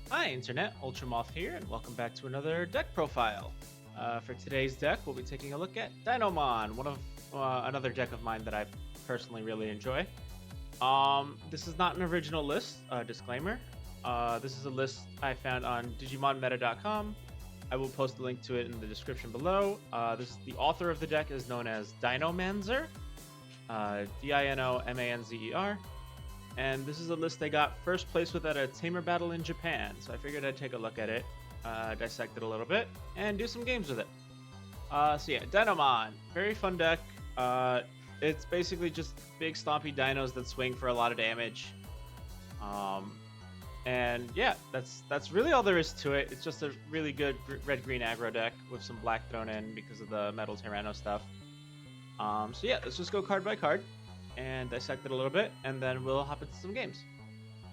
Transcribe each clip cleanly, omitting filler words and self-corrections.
Hi Internet, UltraMoth here, and welcome back to another deck profile. For today's deck, we'll be taking a look at Dinomon, one of another deck of mine that I personally really enjoy. This is not an original list, disclaimer. This is a list I found on DigimonMeta.com. I will post a link to it in the description below. The author of the deck is known as Dinomanzer, Dinomanzer. And this is a list I got first place with at a Tamer battle in Japan. So I figured I'd take a look at it, dissect it a little bit, and do some games with it. So yeah, Dinomon, very fun deck. It's basically just big stompy dinos that swing for a lot of damage. Um, and yeah, that's really all there is to it. It's just a really good red-green aggro deck with some black thrown in because of the Metal Tyranno stuff. So yeah, let's just go card by card and dissect it a little bit, and then we'll hop into some games.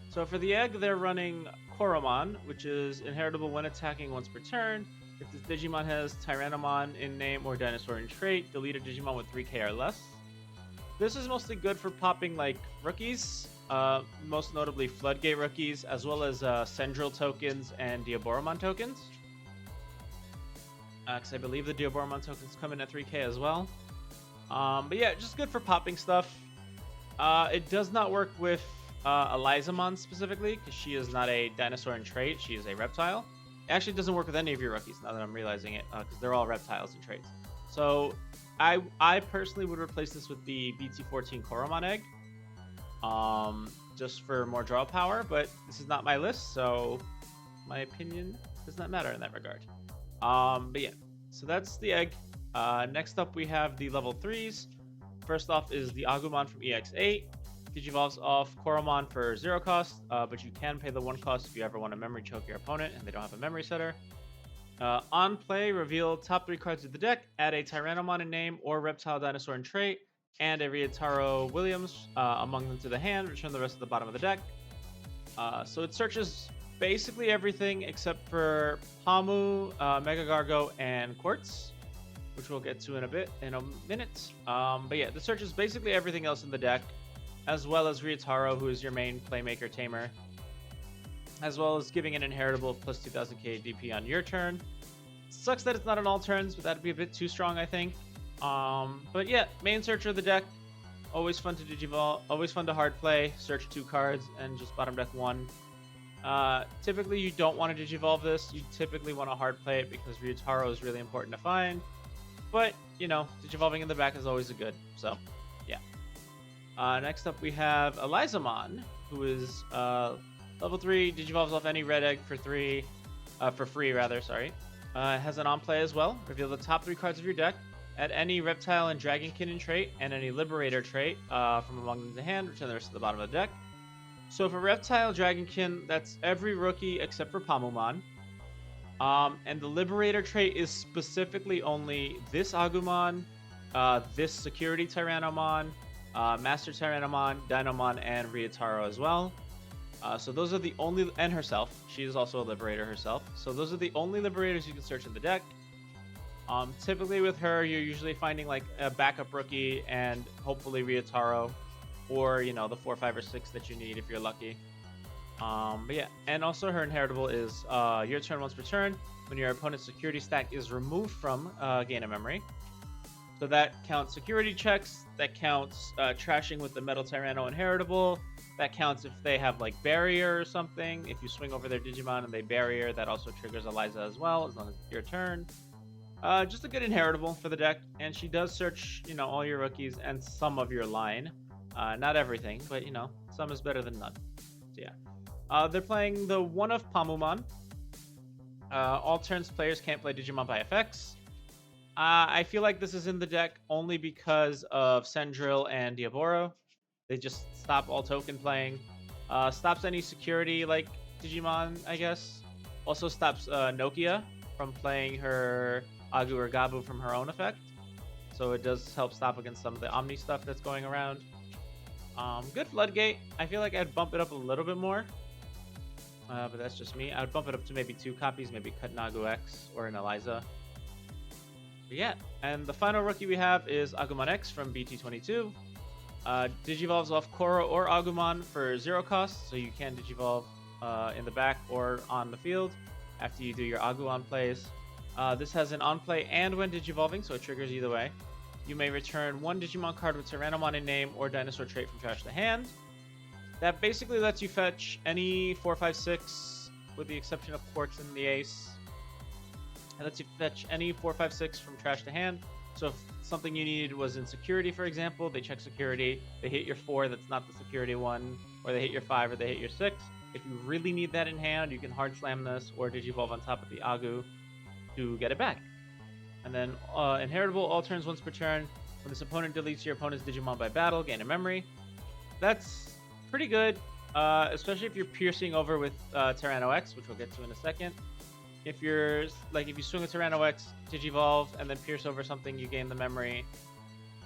So for the egg, they're running Koromon, which is inheritable when attacking once per turn. If this Digimon has Tyrannomon in name or Dinosaur in trait, delete a Digimon with 3k or less. This is mostly good for popping like rookies, most notably Floodgate rookies, as well as Sendril tokens and Diaboromon tokens. Because I believe the Diaboromon tokens come in at 3k as well. But yeah, just good for popping stuff. It does not work with Elizamon specifically, because she is not a dinosaur in trait. She is a reptile. It actually doesn't work with any of your rookies, now that I'm realizing it, because they're all reptiles in traits. So I personally would replace this with the BT14 Koromon egg, just for more draw power, but this is not my list, so my opinion does not matter in that regard. But yeah, so that's the egg. Next up, we have the level 3s. First off is the Agumon from EX8. Digivolves off Koromon for 0 cost, but you can pay the 1 cost if you ever want to memory choke your opponent and they don't have a memory setter. On play, reveal top 3 cards of the deck, add a Tyrannomon in name or Reptile Dinosaur in trait, and a Ryotaro Williams among them to the hand, return the rest of the bottom of the deck. So it searches basically everything except for Pamu, Mega Gargo, and Quartz, which we'll get to in a minute. But yeah, the search is basically everything else in the deck, as well as Ryotaro, who is your main playmaker tamer, as well as giving an inheritable of plus 2000k DP on your turn. Sucks that it's not on all turns, but that'd be a bit too strong, I think. But yeah, main searcher of the deck, always fun to digivolve, always fun to hard play, search 2 cards, and just bottom deck 1. Typically, you don't want to digivolve this. You typically want to hard play it because Ryotaro is really important to find. But, you know, digivolving in the back is always a good, so, yeah. Next up, we have Elizamon, who is level 3, digivolves off any red egg for free, has an on-play as well. Reveal the top 3 cards of your deck, add any Reptile and Dragonkin in trait, and any Liberator trait from among them to hand, return the rest to the bottom of the deck. So for Reptile Dragonkin, that's every rookie except for Pamumon. And the Liberator trait is specifically only this Agumon, this Security Tyrannomon, Master Tyrannomon, Dinomon, and Ryotaro as well. So those are the only, and herself. She is also a Liberator herself. So those are the only Liberators you can search in the deck. Typically with her, you're usually finding like a backup rookie and hopefully Ryotaro, or, you know, the 4, 5, or 6 that you need if you're lucky. But yeah, and also her inheritable is your turn once per turn. When your opponent's security stack is removed from gain a memory. So that counts security checks, that counts trashing with the Metal Tyranno inheritable, that counts if they have like barrier or something. If you swing over their Digimon and they barrier, that also triggers Eliza as well, as long as it's your turn. Just a good inheritable for the deck, and she does search, you know, all your rookies and some of your line. Not everything, but, you know, some is better than none. So yeah. They're playing the one of Pamumon. All turns players can't play Digimon by effects. I feel like this is in the deck only because of Sendril and Diaboro. They just stop all token playing. Stops any security like Digimon, I guess. Also stops Nokia from playing her Agu or Gabu from her own effect. So it does help stop against some of the Omni stuff that's going around. Good Floodgate. I feel like I'd bump it up a little bit more. But that's just me. I would bump it up to maybe 2 copies, maybe cut Nagu X or an Eliza. But yeah, and the final rookie we have is Agumon X from BT22. Digivolves off Koro or Agumon for 0 cost, so you can digivolve in the back or on the field after you do your Agu on plays. This has an on play and when Digivolving, so it triggers either way. You may return one Digimon card with Tyrannomon in name or dinosaur trait from trash to hand. That basically lets you fetch any 4, 5, 6, with the exception of Quartz and the Ace. It lets you fetch any 4, 5, 6 from trash to hand. So if something you needed was in security, for example, they check security, they hit your 4 that's not the security one, or they hit your 5 or they hit your 6. If you really need that in hand, you can hard slam this or Digivolve on top of the Agu to get it back. And then inheritable, all turns once per turn. When this opponent deletes your opponent's Digimon by battle, gain a memory. That's pretty good, especially if you're piercing over with Tyranno X, which we'll get to in a second. If you swing a Tyranno X, Digivolve, and then pierce over something, you gain the memory.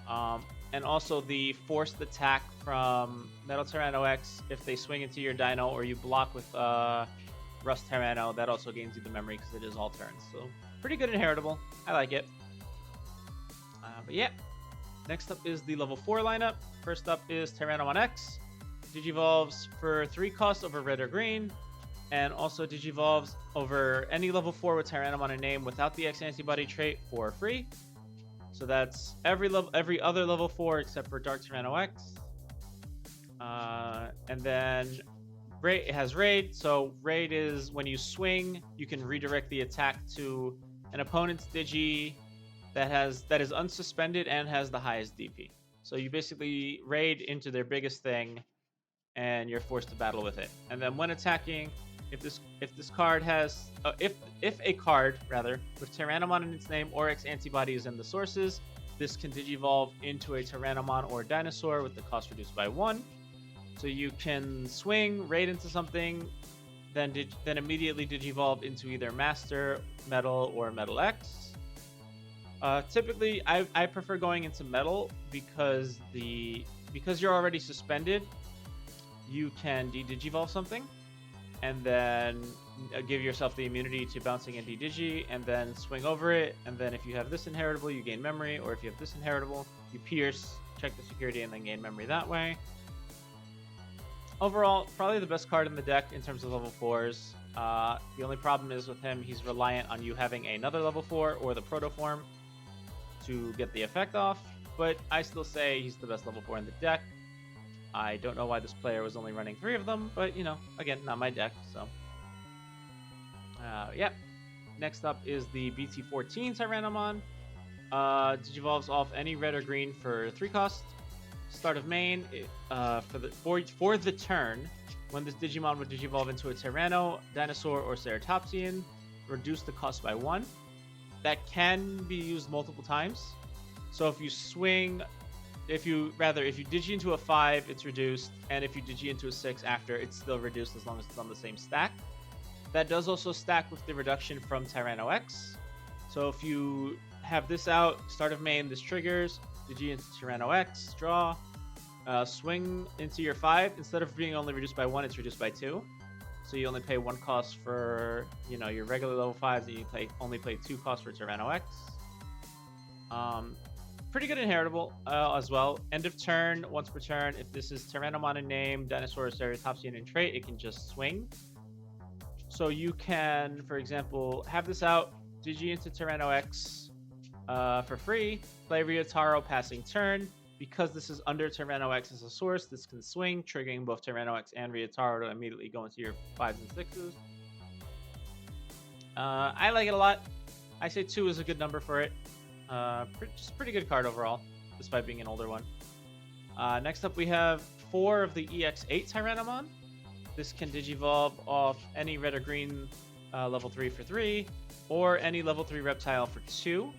And also the forced attack from Metal Tyranno X, if they swing into your Dino or you block with Rust Tyranno, that also gains you the memory because it is all turns. So pretty good inheritable. I like it. But yeah, next up is the level 4 lineup. First up is Tyrannomon X. Digivolves for 3 costs over red or green. And also Digivolves over any level 4 with Tyrannomon in name without the X antibody trait for free. So that's every other level 4 except for Dark Tyranno X. And then it has Raid. So Raid is when you swing, you can redirect the attack to an opponent's Digi that is unsuspended and has the highest DP. So you basically raid into their biggest thing, and you're forced to battle with it. And then when attacking, if a card with Tyrannomon in its name or X antibodies in the sources, this can Digivolve into a Tyrannomon or Dinosaur with the cost reduced by 1. So you can swing, raid into something, then immediately Digivolve into either Master, Metal, or Metal X. Typically, I prefer going into Metal because you're already suspended. You can de-Digivolve something, and then give yourself the immunity to bouncing and de-Digi, and then swing over it. And then if you have this inheritable, you gain memory, or if you have this inheritable, you pierce, check the security, and then gain memory that way. Overall, probably the best card in the deck in terms of level 4s. The only problem is with him, he's reliant on you having another level 4 or the Protoform to get the effect off, but I still say he's the best level 4 in the deck. I don't know why this player was only running 3 of them, but, again, not my deck, so. Yeah. Next up is the BT14 Tyrannomon. Digivolves off any red or green for 3 cost. Start of main, for the turn, when this Digimon would Digivolve into a Tyranno, Dinosaur, or Ceratopsian, reduce the cost by 1. That can be used multiple times. So if you Digi into a 5, it's reduced, and if you Digi into a 6 after, it's still reduced as long as it's on the same stack. That does also stack with the reduction from Tyranno X. So if you have this out, start of main, this triggers, Digi into Tyranno X, draw, swing into your 5. Instead of being only reduced by 1, it's reduced by 2. So you only pay 1 cost for, your regular level 5s, and you only pay 2 costs for Tyranno X. Pretty good inheritable as well. End of turn, once per turn, if this is Tyrannomon in name, Dinosaur, or Ceratopsian in trait, it can just swing. So you can, for example, have this out, Digi into Tyranno X for free, play Ryotaro passing turn. Because this is under Tyranno X as a source, this can swing, triggering both Tyranno X and Ryotaro to immediately go into your 5s and 6s. I like it a lot. I say 2 is a good number for it. Just pretty good card overall, despite being an older one. Next up, we have 4 of the EX8 Tyrannomon. This can Digivolve off any red or green level 3 for 3, or any level 3 reptile for 2.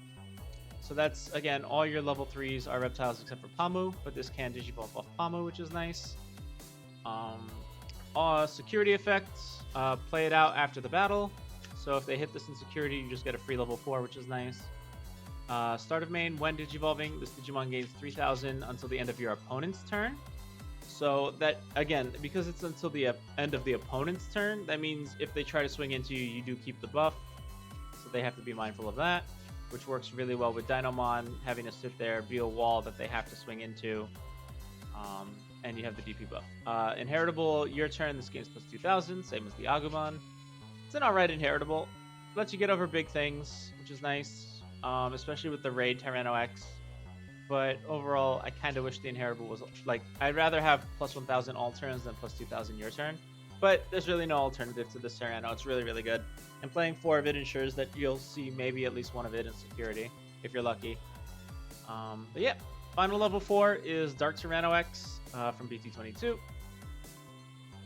So that's, again, all your level 3s are reptiles except for Pamu, but this can Digivolve off Pamu, which is nice. Security effects, play it out after the battle. So if they hit this in security, you just get a free level 4, which is nice. Start of main, when Digivolving, this Digimon gains 3,000 until the end of your opponent's turn. So that, again, because it's until the end of the opponent's turn, that means if they try to swing into you, you do keep the buff. So they have to be mindful of that, which works really well with Dinomon having to sit there, be a wall that they have to swing into. and you have the DP buff. Inheritable, your turn. This game's plus 2,000, same as the Agumon. It's an alright inheritable. Lets you get over big things, which is nice, especially with the raid Tyranno X. But overall, I kind of wish the inheritable was like, I'd rather have plus 1,000 all turns than plus 2,000 your turn. But there's really no alternative to this Tyranno. It's really, really good. And playing 4 of it ensures that you'll see maybe at least one of it in security, if you're lucky. But yeah, final level 4 is Dark Tyranno X from BT22.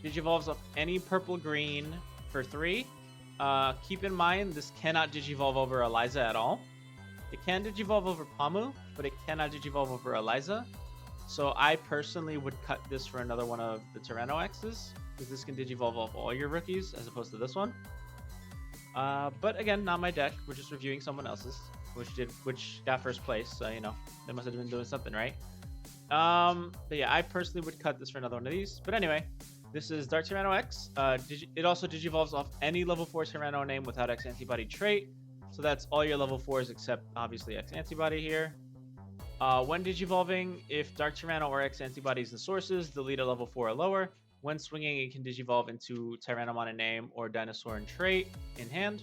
Digivolves off any purple-green for 3. Keep in mind, this cannot Digivolve over Eliza at all. It can Digivolve over Pamu, but it cannot Digivolve over Eliza. So I personally would cut this for another one of the Tyranno X's, because this can Digivolve off all your rookies, as opposed to this one. But again, not my deck. We're just reviewing someone else's, which got first place. So, you know, they must have been doing something right. But yeah, I personally would cut this for another one of these. But anyway, this is Dark Tyranno X. It also Digivolves off any level 4 Tyranno name without X antibody trait. So that's all your level 4s except obviously X antibody here. When Digivolving, if Dark Tyranno or X antibodies and sources, delete a level 4 or lower. When swinging, it can Digivolve into Tyrannomon in name or Dinosaur in trait in hand.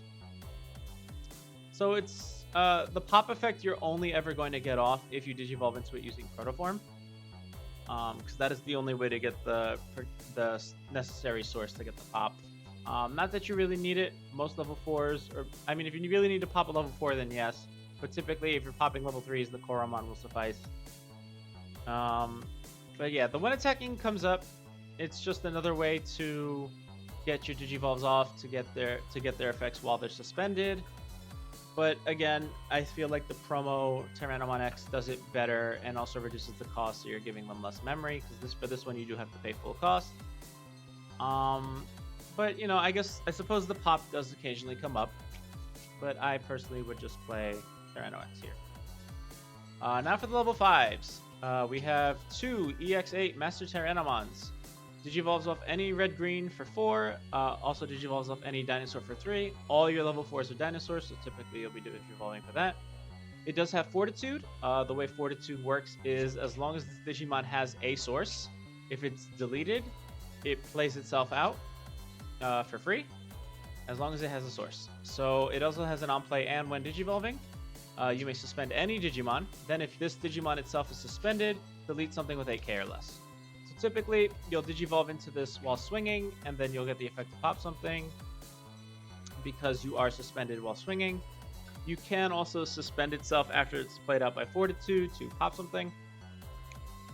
So it's the pop effect you're only ever going to get off if you Digivolve into it using Protoform. Because that is the only way to get the necessary source to get the pop. Not that you really need it. Most level 4s, or I mean, if you really need to pop a level 4, then yes. But typically, if you're popping level 3s, the Koromon will suffice. But yeah, the when attacking comes up, it's just another way to get your Digivolves off to get their effects while they're suspended. But again, I feel like the promo Tyrannomon X does it better and also reduces the cost, so you're giving them less memory. Because for this one, you do have to pay full cost. But you know, I suppose the pop does occasionally come up. But I personally would just play Tyranno X here. Now for the level 5s. We have 2 EX8 Master Tyrannomons. Digivolves off any red-green for 4. Also Digivolves off any dinosaur for 3. All your level 4s are dinosaurs, so typically you'll be Digivolving for that. It does have Fortitude. The way Fortitude works is as long as this Digimon has a source, if it's deleted, it plays itself out for free, as long as it has a source. So it also has an on-play and when Digivolving. You may suspend any Digimon. Then if this Digimon itself is suspended, delete something with 8k or less. So typically, you'll Digivolve into this while swinging, and then you'll get the effect to pop something because you are suspended while swinging. You can also suspend itself after it's played out by Fortitude to pop something.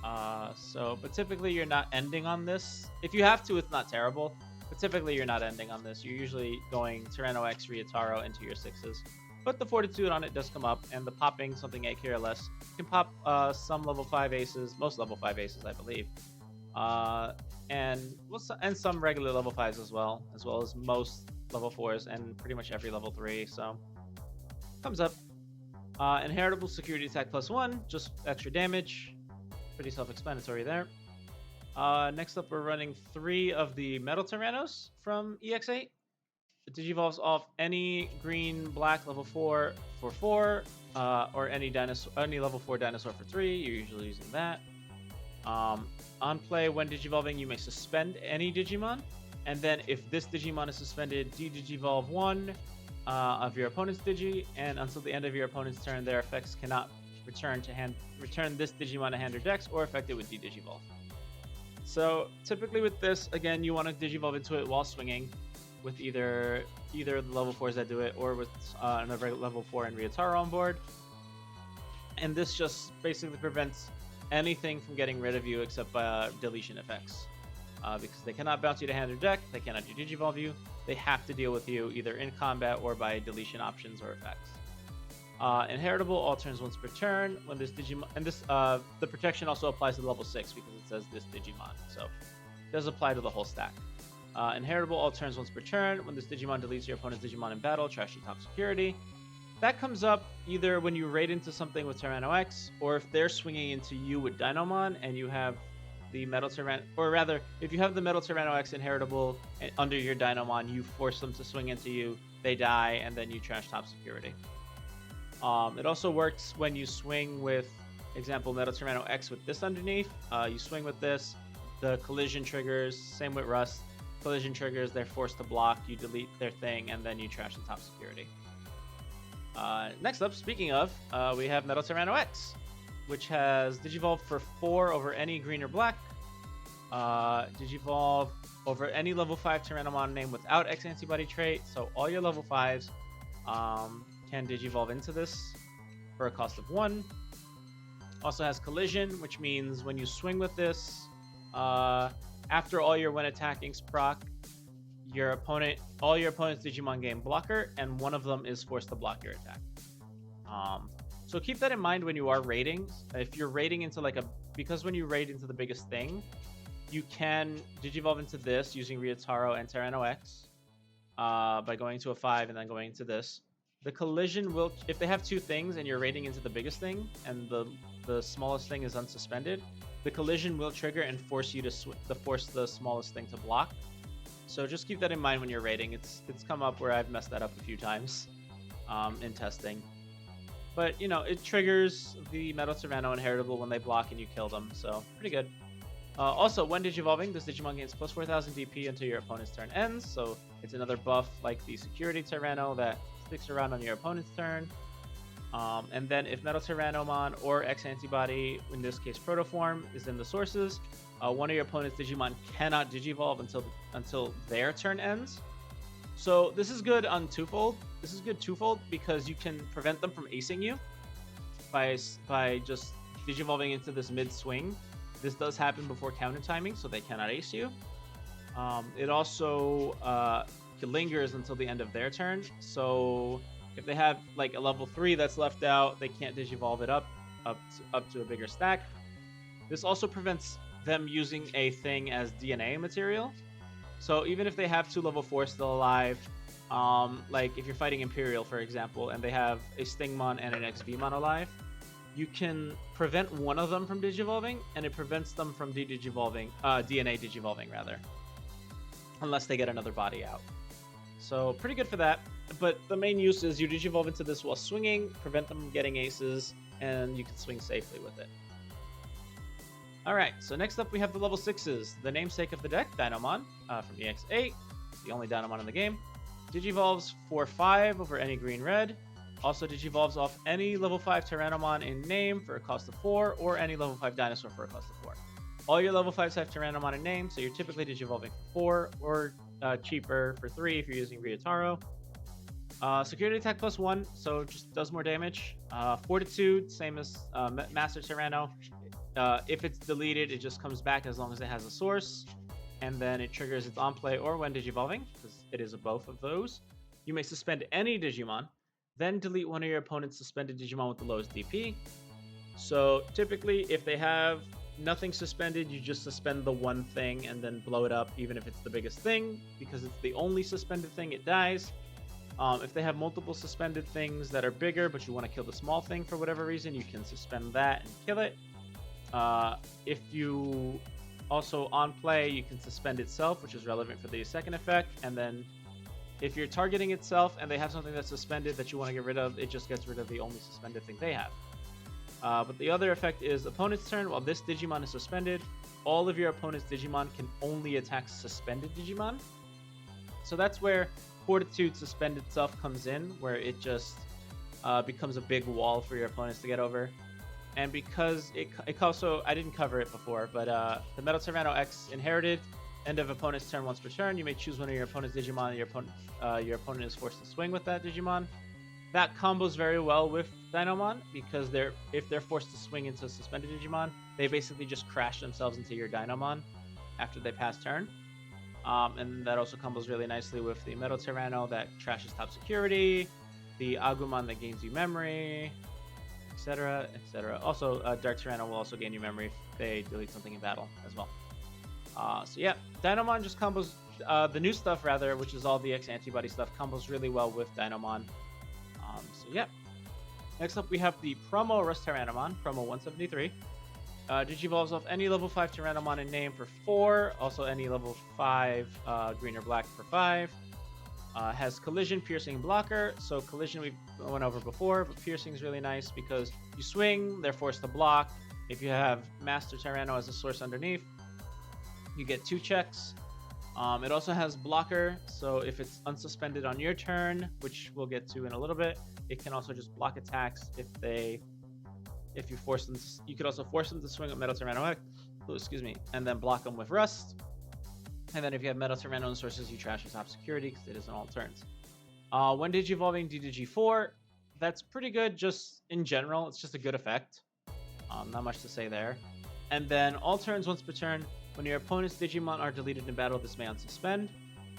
But typically you're not ending on this. If you have to, it's not terrible. But typically you're not ending on this. You're usually going Tyranno X Ryotaro into your 6s. But the Fortitude on it does come up, and the popping something 8k or less can pop some level 5 aces, most level 5 aces, I believe. And some regular level 5s as well as most level 4s and pretty much every level 3. So comes up. Inheritable security attack +1, just extra damage. Pretty self-explanatory there. Next up, we're running 3 of the Metal Tyrannos from EX8. It Digivolves off any green-black level 4 for 4, or any level 4 dinosaur for 3. You're usually using that. On play, when Digivolving, you may suspend any Digimon. And then if this Digimon is suspended, de-Digivolve 1 of your opponent's Digi, and until the end of your opponent's turn, their effects cannot return this Digimon to hand or dex, or affect it with de-Digivolve. So typically with this, again, you want to Digivolve into it while swinging, with either the level 4s that do it, or with another level 4 and Ryotaro on board. And this just basically prevents anything from getting rid of you except deletion effects. Because they cannot bounce you to hand or deck, they cannot Digivolve you, they have to deal with you either in combat or by deletion options or effects. Inheritable, all turns once per turn. When this Digimon, and this the protection also applies to level 6 because it says this Digimon, so it does apply to the whole stack. Inheritable, all turns once per turn. When this Digimon deletes your opponent's Digimon in battle, trash your top security. That comes up either when you raid into something with Tyranno X, or if they're swinging into you with Dinomon and you have the Metal Tyranno, or rather, if you have the Metal Tyranno X inheritable under your Dinomon, you force them to swing into you, they die, and then you trash top security. It also works when you swing with, example, Metal Tyranno X with this underneath. You swing with this, The collision triggers, same with Rust. Collision triggers, they're forced to block, you delete their thing, and then you trash the top security. Next up, speaking of, we have Metal Tyranno X, which has Digivolve for 4 over any green or black. Digivolve over any level 5 Tyrannomon name without X antibody trait. So all your level 5s can Digivolve into this for a cost of 1. Also has Collision, which means when you swing with this, after all your when attackings proc, all your opponent's Digimon gain blocker, and one of them is forced to block your attack. So keep that in mind when you are raiding. If you're raiding into because when you raid into the biggest thing, you can Digivolve into this using Ryotaro and Tyranno X by going to a 5 and then going into this. The collision will, if they have 2 things and you're raiding into the biggest thing and the smallest thing is unsuspended, the collision will trigger and force you to force the smallest thing to block. So just keep that in mind when you're raiding. It's come up where I've messed that up a few times in testing. But, you know, it triggers the Metal Tyranno inheritable when they block and you kill them, so pretty good. Also, when Digivolving, this Digimon gains plus 4,000 DP until your opponent's turn ends, so it's another buff like the Security Tyranno that sticks around on your opponent's turn. And then if Metal Tyrannomon or X Antibody, in this case Protoform, is in the sources, one of your opponent's Digimon cannot Digivolve until their turn ends. So this is good on twofold. This is good twofold because you can prevent them from acing you by just Digivolving into this mid-swing. This does happen before counter timing, so they cannot ace you. It also lingers until the end of their turn, so if they have like a level 3 that's left out, they can't Digivolve it up to a bigger stack. This also prevents them using a thing as DNA material. So even if they have 2 level 4 still alive, like if you're fighting Imperial, for example, and they have a Stingmon and an XVmon alive, you can prevent one of them from Digivolving, and it prevents them from DNA Digivolving, rather. Unless they get another body out. So pretty good for that. But the main use is you Digivolve into this while swinging, prevent them from getting aces, and you can swing safely with it. Alright, so next up we have the level 6s. The namesake of the deck, Dinomon, from EX8, the only Dinomon in the game. Digivolves for 5 over any green-red. Also Digivolves off any level 5 Tyrannomon in name for a cost of 4, or any level 5 Dinosaur for a cost of 4. All your level 5s have Tyrannomon in name, so you're typically Digivolving for 4, or cheaper for 3 if you're using Ryotaro. Security attack plus 1, so just does more damage. Fortitude, same as Master Tyranno. If it's deleted, it just comes back as long as it has a source. And then it triggers its on play or when Digivolving, because it is a both of those. You may suspend any Digimon, then delete one of your opponent's suspended Digimon with the lowest DP. So typically, if they have nothing suspended, you just suspend the one thing and then blow it up, even if it's the biggest thing, because it's the only suspended thing, it dies. If they have multiple suspended things that are bigger, but you want to kill the small thing for whatever reason, you can suspend that and kill it. If you also on play, you can suspend itself, which is relevant for the second effect. And then if you're targeting itself and they have something that's suspended that you want to get rid of, it just gets rid of the only suspended thing they have. But the other effect is opponent's turn. While this Digimon is suspended, all of your opponent's Digimon can only attack suspended Digimon. So that's where Fortitude Suspend itself comes in, where it just becomes a big wall for your opponents to get over. And because it also, I didn't cover it before, but the Metal Tyranno X inherited, end of opponent's turn once per turn, you may choose one of your opponent's Digimon, and your opponent is forced to swing with that Digimon. That combos very well with Dinomon, because if they're forced to swing into a suspended Digimon, they basically just crash themselves into your Dinomon after they pass turn. And that also combos really nicely with the Metal Tyranno that trashes top security, the Agumon that gains you memory, etc., etc. Also, Dark Tyranno will also gain you memory if they delete something in battle as well. So yeah, Dinomon just combos, the new stuff rather, which is all the X antibody stuff, combos really well with Dinomon. So yeah. Next up we have the promo Rust Tyrannomon, promo 173. Digivolves off any level 5 Tyrannomon in name for 4, also any level 5 green or black for 5. Has collision, piercing, blocker. So collision we went over before, but piercing is really nice because you swing, they're forced to block. If you have Master Tyranno as a source underneath, you get 2 checks. It also has blocker, so if it's unsuspended on your turn, which we'll get to in a little bit, it can also just block attacks if you force them. You could also force them to swing with Metal Tyrannosaurus, excuse me, and then block them with Rust. And then if you have Metal Tyrannosaurus sources, you trash your top security because it is on all turns. When Digivolving DDG4, that's pretty good. Just in general, it's just a good effect. Not much to say there. And then all turns once per turn, when your opponent's Digimon are deleted in battle, this may unsuspend.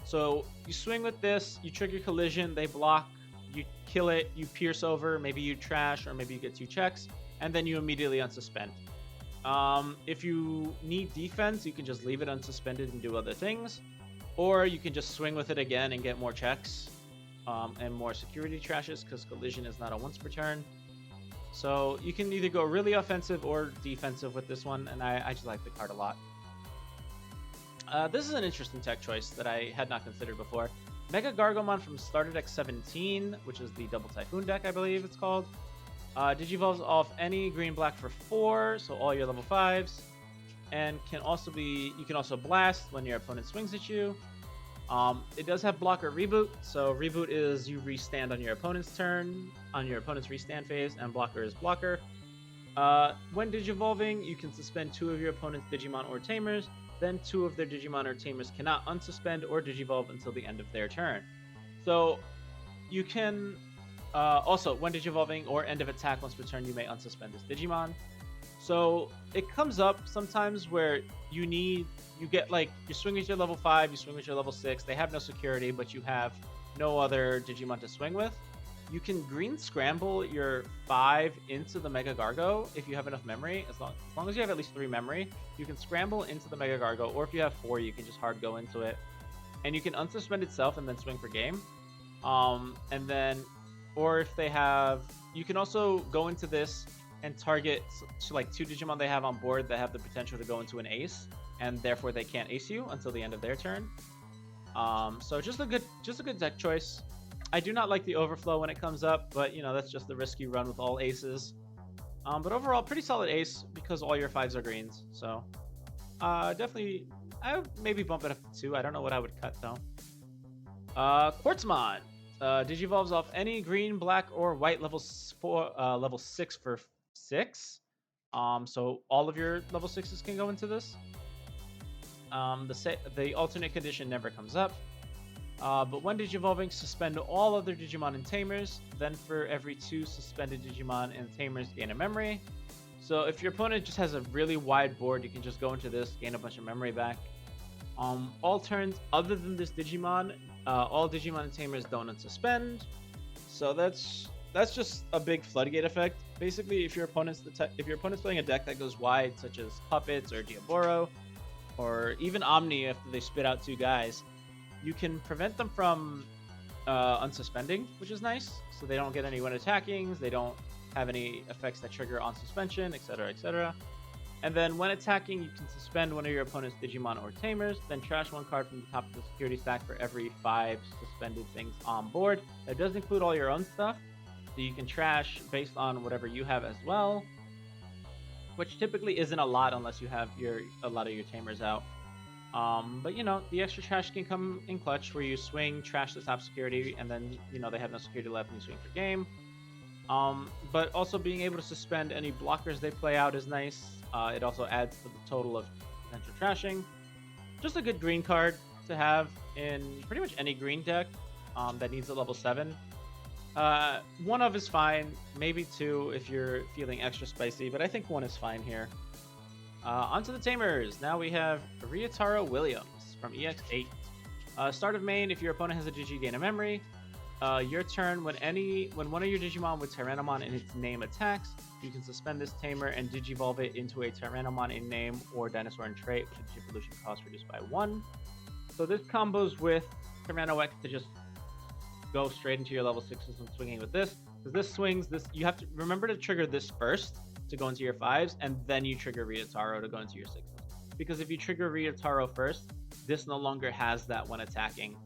So you swing with this, you trigger collision, they block, you kill it, you pierce over, maybe you trash, or maybe you get 2 checks, and then you immediately unsuspend. If you need defense, you can just leave it unsuspended and do other things, or you can just swing with it again and get more checks and more security trashes because collision is not a once per turn. So you can either go really offensive or defensive with this one, and I just like the card a lot. This is an interesting tech choice that I had not considered before. Mega Gargomon from Starter Deck 17, which is the Double Typhoon deck, I believe it's called. Digivolves off any green-black for 4, so all your level 5s. And you can also blast when your opponent swings at you. It does have blocker reboot, so reboot is you restand on your opponent's turn, on your opponent's restand phase, and blocker is blocker. When Digivolving, you can suspend 2 of your opponent's Digimon or Tamers, then 2 of their Digimon or Tamers cannot unsuspend or Digivolve until the end of their turn. So you can also, when Digivolving or end of attack once per turn, you may unsuspend this Digimon. So it comes up sometimes where you get like, you swing with your level 5, you swing with your level 6, they have no security, but you have no other Digimon to swing with. You can green scramble your 5 into the Mega Gargo if you have enough memory. As long as you have at least 3 memory, you can scramble into the Mega Gargo, or if you have 4, you can just hard go into it. And you can unsuspend itself and then swing for game. And then, or if they have, you can also go into this and target like 2 Digimon they have on board that have the potential to go into an ace, and therefore they can't ace you until the end of their turn. So just a good deck choice. I do not like the overflow when it comes up, but you know, that's just the risk you run with all aces. But overall, pretty solid ace because all your 5s are greens. So definitely, I would maybe bump it up to 2. I don't know what I would cut though. Quartzmon. Digivolves off any green, black, or white level 6 for 6. So all of your level 6s can go into this. The alternate condition never comes up. But when Digivolving, suspend all other Digimon and Tamers. Then for every 2 suspended Digimon and Tamers, gain a memory. So if your opponent just has a really wide board, you can just go into this, gain a bunch of memory back. All turns other than this Digimon, all Digimon and Tamers don't unsuspend. So that's just a big floodgate effect. Basically, if your opponent's playing a deck that goes wide, such as Puppets or Diaboro, or even Omni after they spit out 2 guys, you can prevent them from unsuspending, which is nice. So they don't get any when attackings, they don't have any effects that trigger on suspension, etc., etc. And then when attacking, you can suspend one of your opponent's Digimon or Tamers, then trash 1 card from the top of the security stack for every 5 suspended things on board. That does include all your own stuff, so you can trash based on whatever you have as well, which typically isn't a lot unless you have a lot of your Tamers out. But you know, the extra trash can come in clutch where you swing, trash the top security, and then you know they have no security left and you swing for game. But also being able to suspend any blockers they play out is nice. It also adds to the total of potential trashing. Just a good green card to have in pretty much any green deck that needs a level 7. 1 of is fine, maybe 2 if you're feeling extra spicy, but I think 1 is fine here. Onto the Tamers. Now we have Ryotaro Williams from EX8. Start of main, if your opponent has a Digi, gain a memory. Your turn, when one of your Digimon with Tyrannomon in its name attacks, you can suspend this Tamer and Digivolve it into a Tyrannomon in name or Dinosaur in trait, with a Digivolution cost reduced by 1. So this combos with Tyranno-X to just go straight into your level 6s and swinging with this. Because this swings, you have to remember to trigger this first to go into your 5s, and then you trigger Ryotaro to go into your 6s. Because if you trigger Ryotaro first, this no longer has that when attacking.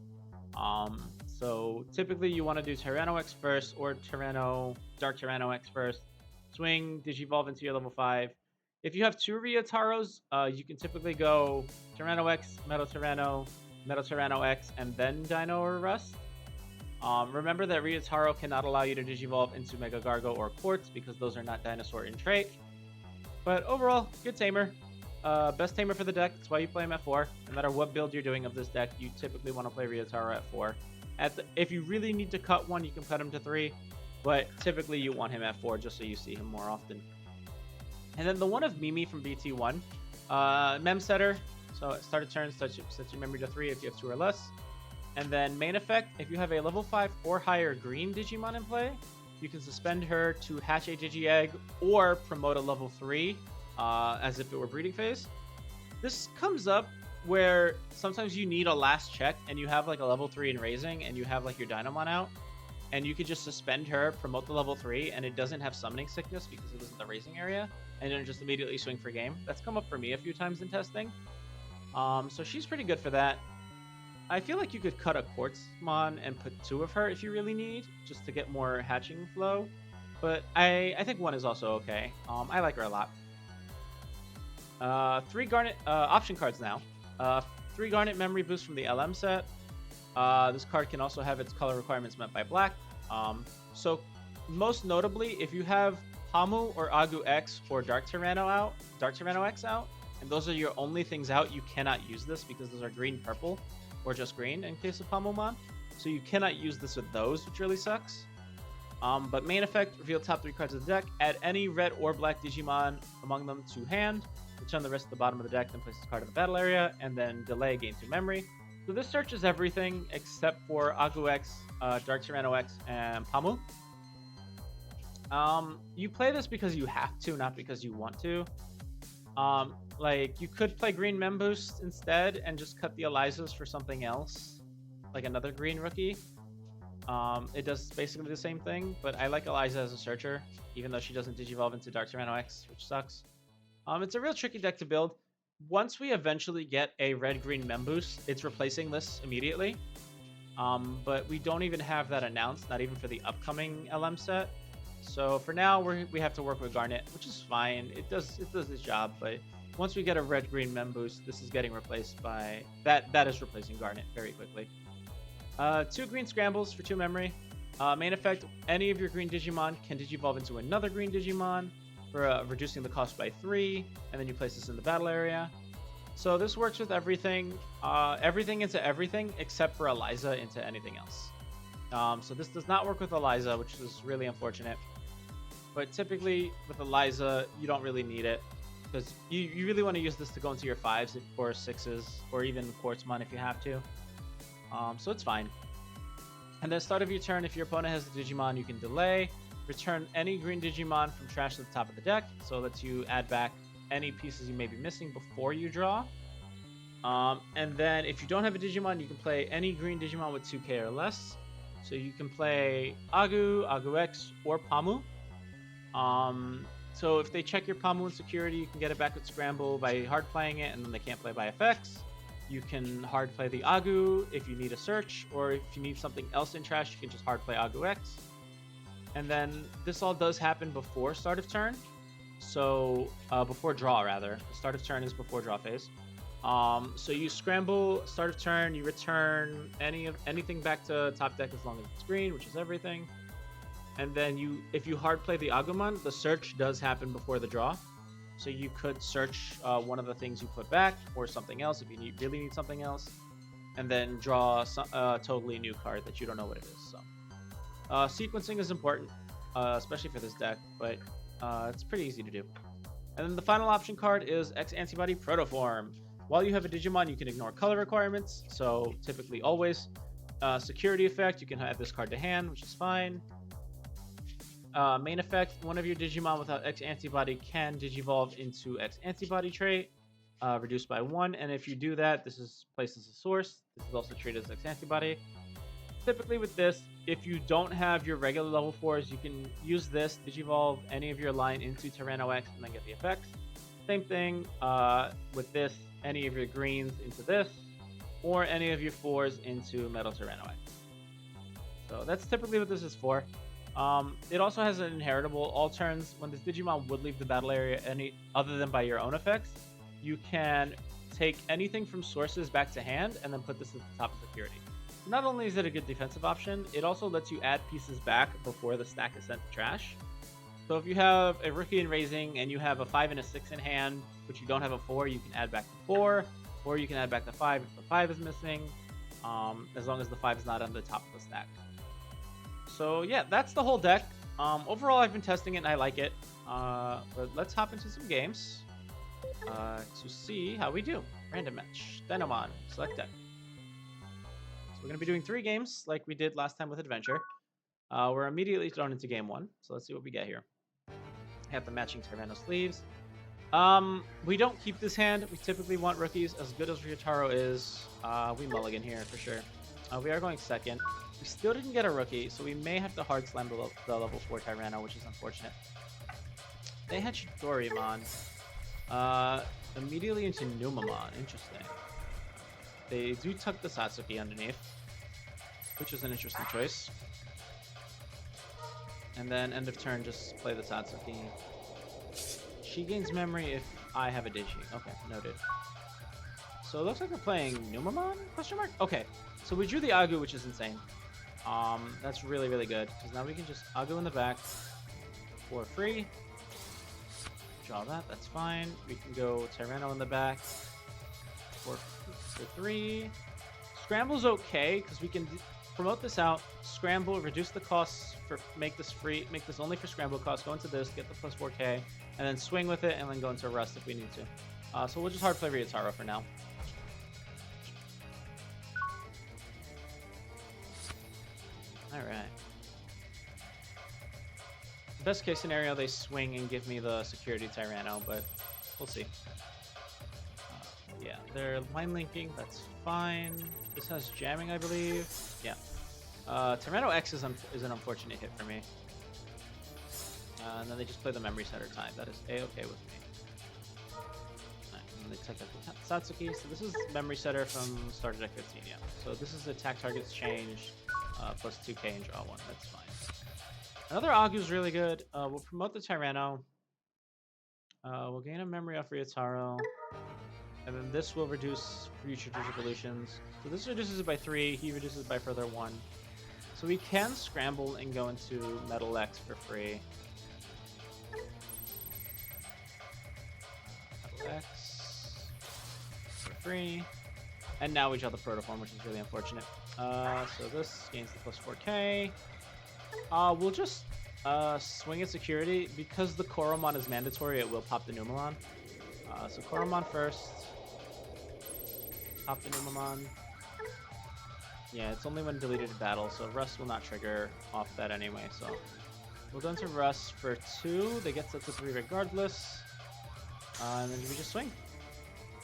So typically you want to do Tyranno-X first, or Dark Tyranno-X first. Swing, Digivolve into your level 5, If you have two Ryotaros, you can typically go Tyranno X, Metal Tyranno X, and then Dino or Rust. Remember that Ryotaro cannot allow you to Digivolve into Mega Gargo or Quartz because those are not dinosaur in trait. But overall, good tamer. Best tamer for the deck. That's why you play him at 4. No matter what build you're doing of this deck, you typically want to play Ryotaro at 4. If you really need to cut one, you can cut him to 3. But typically you want him at 4 just so you see him more often. And then the one of Mimi from BT1. Mem Setter. So start a turn, set your memory to 3 if you have 2 or less. And then main effect, if you have a level 5 or higher green Digimon in play, you can suspend her to hatch a Digi-Egg or promote a level 3 as if it were breeding phase. This comes up where sometimes you need a last check and you have like a level 3 in raising and you have like your Dinomon out and you could just suspend her, promote the level 3, and it doesn't have summoning sickness because it was in the raising area, and then just immediately swing for game. That's come up for me a few times in testing. So she's pretty good for that. I feel like you could cut a Quartzmon and put 2 of her if you really need, just to get more hatching flow. But I think 1 is also okay. I like her a lot. 3 Garnet option cards now. 3 Garnet Memory Boost from the LM set. This card can also have its color requirements met by black. So most notably, if you have Pamu or Agu X or Dark Tyranno X out, and those are your only things out, you cannot use this because those are green-purple. Or just green in case of Pamomon. So you cannot use this with those, which really sucks. But main effect, reveal top 3 cards of the deck, add any red or black Digimon among them to hand, return the rest to the bottom of the deck, then place this card in the battle area, and then delay gain 2 memory. So this searches everything except for Agu X, Dark Tyranno X, and Pamu. You play this because you have to, not because you want to. Like, you could play green Mem Boost instead and just cut the Elizas for something else, like another green rookie. It does basically the same thing, but I like Eliza as a searcher, even though she doesn't Digivolve into Dark Tyranno X, which sucks. It's a real tricky deck to build. Once we eventually get a red-green Mem Boost, it's replacing this immediately. But we don't even have that announced, not even for the upcoming LM set. So for now, we have to work with Garnet, which is fine. It does its job, but once we get a red-green Mem Boost, this is getting replaced by... That is replacing Garnet very quickly. 2 green Scrambles for 2 memory. Main effect, any of your green Digimon can Digivolve into another green Digimon for reducing the cost by 3, and then you place this in the battle area. So this works with everything. Everything into everything except for Eliza into anything else. So this does not work with Eliza, which is really unfortunate. But typically with Eliza, you don't really need it because you really want to use this to go into your 5s or 6s or even Quartzmon if you have to. So it's fine. And then start of your turn, if your opponent has a Digimon, you can delay. Return any green Digimon from trash to the top of the deck, so it lets you add back any pieces you may be missing before you draw. And then if you don't have a Digimon, you can play any green Digimon with 2k or less. So you can play Agu, Agu X, or Pamu. So if they check your Pamu in security, you can get it back with Scramble by hard playing it, and then they can't play by effects. You can hard play the Agu if you need a search, or if you need something else in trash, you can just hard play Agu X. And then this all does happen before start of turn. So before draw, rather. The start of turn is before draw phase. So you scramble, start of turn, you return anything back to top deck as long as it's green, which is everything. And then if you hard play the Agumon, the search does happen before the draw. So you could search one of the things you put back or something else if you really need something else, and then draw a totally new card that you don't know what it is. So sequencing is important, especially for this deck, but it's pretty easy to do. And then the final option card is X Antibody Protoform. While you have a Digimon, you can ignore color requirements, so typically always. Security effect, you can add this card to hand, which is fine. Main effect, one of your Digimon without X Antibody can Digivolve into X Antibody trait, reduced by 1, and if you do that, this is placed as a source. This is also treated as X Antibody. Typically with this, if you don't have your regular level 4s, you can use this, Digivolve any of your line into Tyranno X, and then get the effects. Same thing with this, any of your greens into this, or any of your 4s into Metal Tyranno X. So that's typically what this is for. It also has an inheritable. All turns, when this Digimon would leave the battle area any other than by your own effects, you can take anything from sources back to hand and then put this at the top of security. Not only is it a good defensive option, it also lets you add pieces back before the stack is sent to trash. So if you have a rookie in raising and you have a 5 and a 6 in hand, but you don't have a 4, you can add back the 4, or you can add back the 5 if the 5 is missing, as long as the 5 is not on the top of the stack. So yeah, that's the whole deck. Overall, I've been testing it and I like it. But let's hop into some games to see how we do. Random match. Dinomon. Select deck. So we're going to be doing 3 games like we did last time with Adventure. We're immediately thrown into game 1. So let's see what we get here. I have the matching Tyranno sleeves. We don't keep this hand. We typically want rookies. As good as Ryotaro is, we mulligan here for sure. We are going second. We still didn't get a rookie, so we may have to hard slam the level 4 Tyranno, which is unfortunate. They had Shidorimon. Immediately into Numamon. Interesting. They do tuck the Satsuki underneath, which is an interesting choice. And then end of turn, just play the Satsuki. She gains memory if I have a Digi. Okay, noted. So it looks like we're playing Numamon? Question mark? Okay, so we drew the Agu, which is insane. That's really, really good, because now we can just Agu in the back for free. Draw that, that's fine. We can go Tyranno in the back for 3. Scramble's okay, because we can promote this out, scramble, reduce the costs, for make this free, make this only for scramble costs, go into this, get the plus 4k, and then swing with it, and then go into Rust if we need to. So we'll just hard play Ryotaro for now. Alright. Best case scenario, they swing and give me the security Tyranno, but we'll see. Yeah, they're line linking, that's fine. This has jamming, I believe. Yeah. Tyranno X is an unfortunate hit for me. And then they just play the memory setter time. That is A-okay with me. Right, and they take out the Satsuki. So this is memory setter from starter deck 15, yeah. So this is attack targets change, plus 2k and draw 1. That's fine. Another Agu is really good. We'll promote the Tyranno. We'll gain a memory off Ryotaro. And then this will reduce future evolutions. So this reduces it by 3. He reduces it by further 1. So we can scramble and go into Metal X for free. Metal X for free. And now we draw the Protoform, which is really unfortunate. So this gains the plus 4k. We'll just swing at security. Because the Koromon is mandatory, it will pop the Numamon. So Koromon first. Pop the Numamon. Yeah, it's only when deleted in battle, so Rust will not trigger off that anyway, so we'll go into Rust for 2. They get set to 3 regardless. And then we just swing.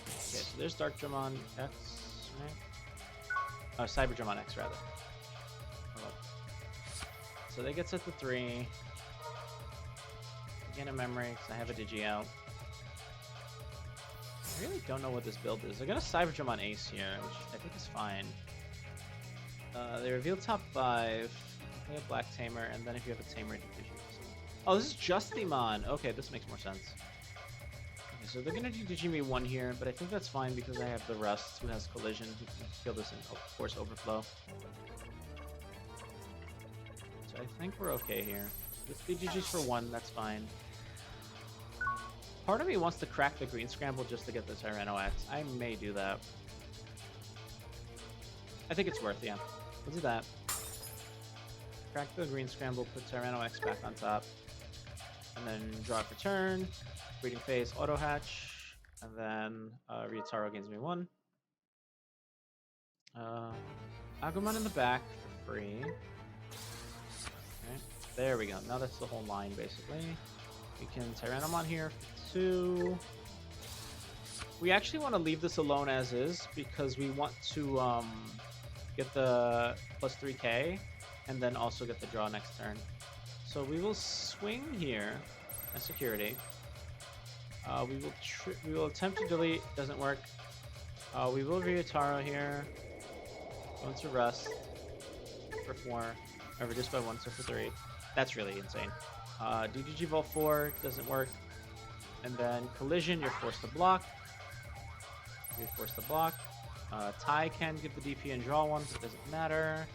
Okay, so there's Darkdramon X, right? Oh, Cyberdramon X, rather. So they get set to 3. Again, a memory, because I have a Digi out. I really don't know what this build is. They're going to Cyberdramon Ace here, which I think is fine. They reveal top 5. They have Black Tamer, and then if you have a Tamer, Division. Oh, this is Justimon. Okay, this makes more sense. Okay, so they're gonna do Digimon 1 here, but I think that's fine because I have the Rust, who has Collision, who can kill this in Force Overflow. So I think we're okay here. This DGG's for 1, that's fine. Part of me wants to crack the green scramble just to get the Tyranno X. I may do that. I think it's worth, yeah. We'll do that. Crack the green scramble, put Tyranno X back on top. And then draw for turn. Breeding phase, auto hatch. And then Ryotaro gains me 1. Agumon in the back for free. Okay, there we go. Now that's the whole line, basically. We can Tyrannomon here for 2. We actually want to leave this alone as is, because we want to get the plus 3k, and then also get the draw next turn. So we will swing here as security. We will attempt to delete. Doesn't work. We will Ryotaro here. Go into Rust for 4. Or reduce by 1, so for 3. That's really insane. DDG Vault 4 doesn't work. And then Collision, you're forced to block. You're forced to block. Tie can give the DP and draw one, but it doesn't matter.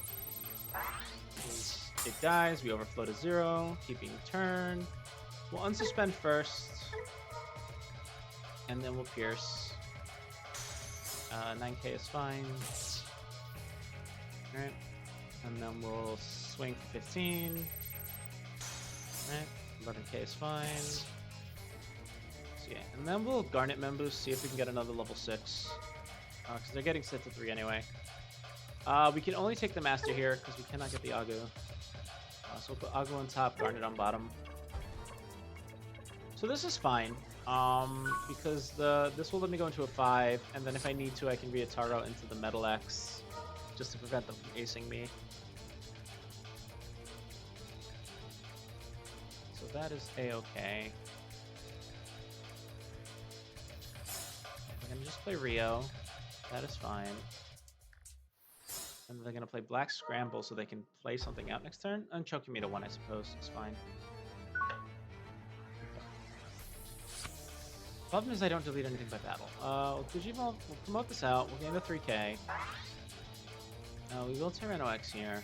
It dies, we overflow to 0, keeping turn. We'll unsuspend first. And then we'll pierce. 9k is fine. Alright. And then we'll swing for 15. Alright. 11k is fine. So yeah, and then we'll Garnet Memboost, see if we can get another level 6. Because they're getting set to 3 anyway. We can only take the Master here, because we cannot get the Agu. So we'll put Agu on top, Garnet on bottom. So this is fine. Because this will let me go into a 5, and then if I need to, I can Ryotaro into the Metal X, just to prevent them from acing me. So that is a-okay. We're gonna just play Rio. That is fine. And they're gonna play Black Scramble so they can play something out next turn. And choking me to 1, I suppose. It's fine. Problem is I don't delete anything by battle. Digimon, we'll promote this out. We'll gain the 3k. We will Tyranno X here.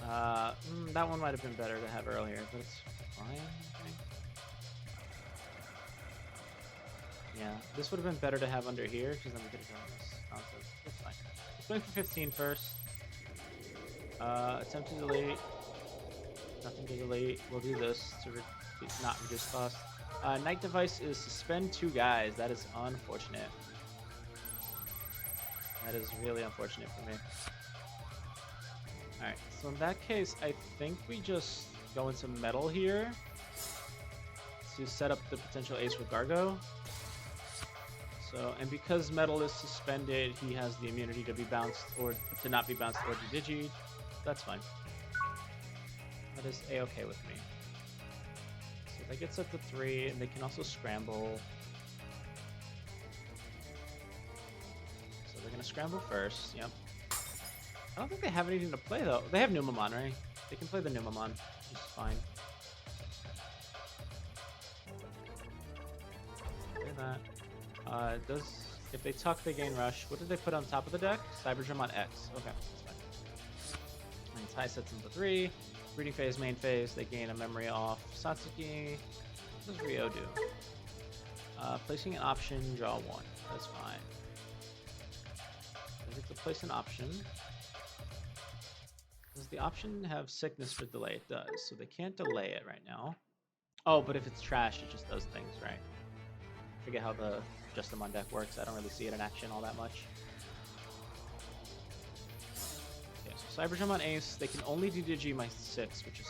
That one might have been better to have earlier, but it's fine, I think. Yeah, this would have been better to have under here, because then we could have done this nonsense. It's fine. Let's going for 15 first. Attempt to delete. Nothing to delete. We'll do this to not reduce cost. Night Device is suspend 2 guys. That is unfortunate. That is really unfortunate for me. Alright, so in that case, I think we just go into Metal here to set up the potential ace with Gargo. So, and because Metal is suspended, he has the immunity to be bounced or to not be bounced or be digi. That's fine. That is a-okay with me. So that gets up to 3, and they can also scramble. So they're gonna scramble first. Yep. I don't think they have anything to play though. They have Numamon, right? They can play the Numamon, which is fine. Play that. If they tuck, they gain rush. What did they put on top of the deck? Cyberdramon X. Okay, that's fine. And Ty sets them to 3. Breeding phase, main phase. They gain a memory off Satsuki. What does Rio do? Placing an option, draw 1. That's fine. They get to place an option. Does the option have sickness for delay? It does, so they can't delay it right now. Oh, but if it's trash, it just does things, right? I forget how the Justimon deck works. I don't really see it in action all that much. Okay, so Cyberdramon Ace, they can only DDG my 6, which is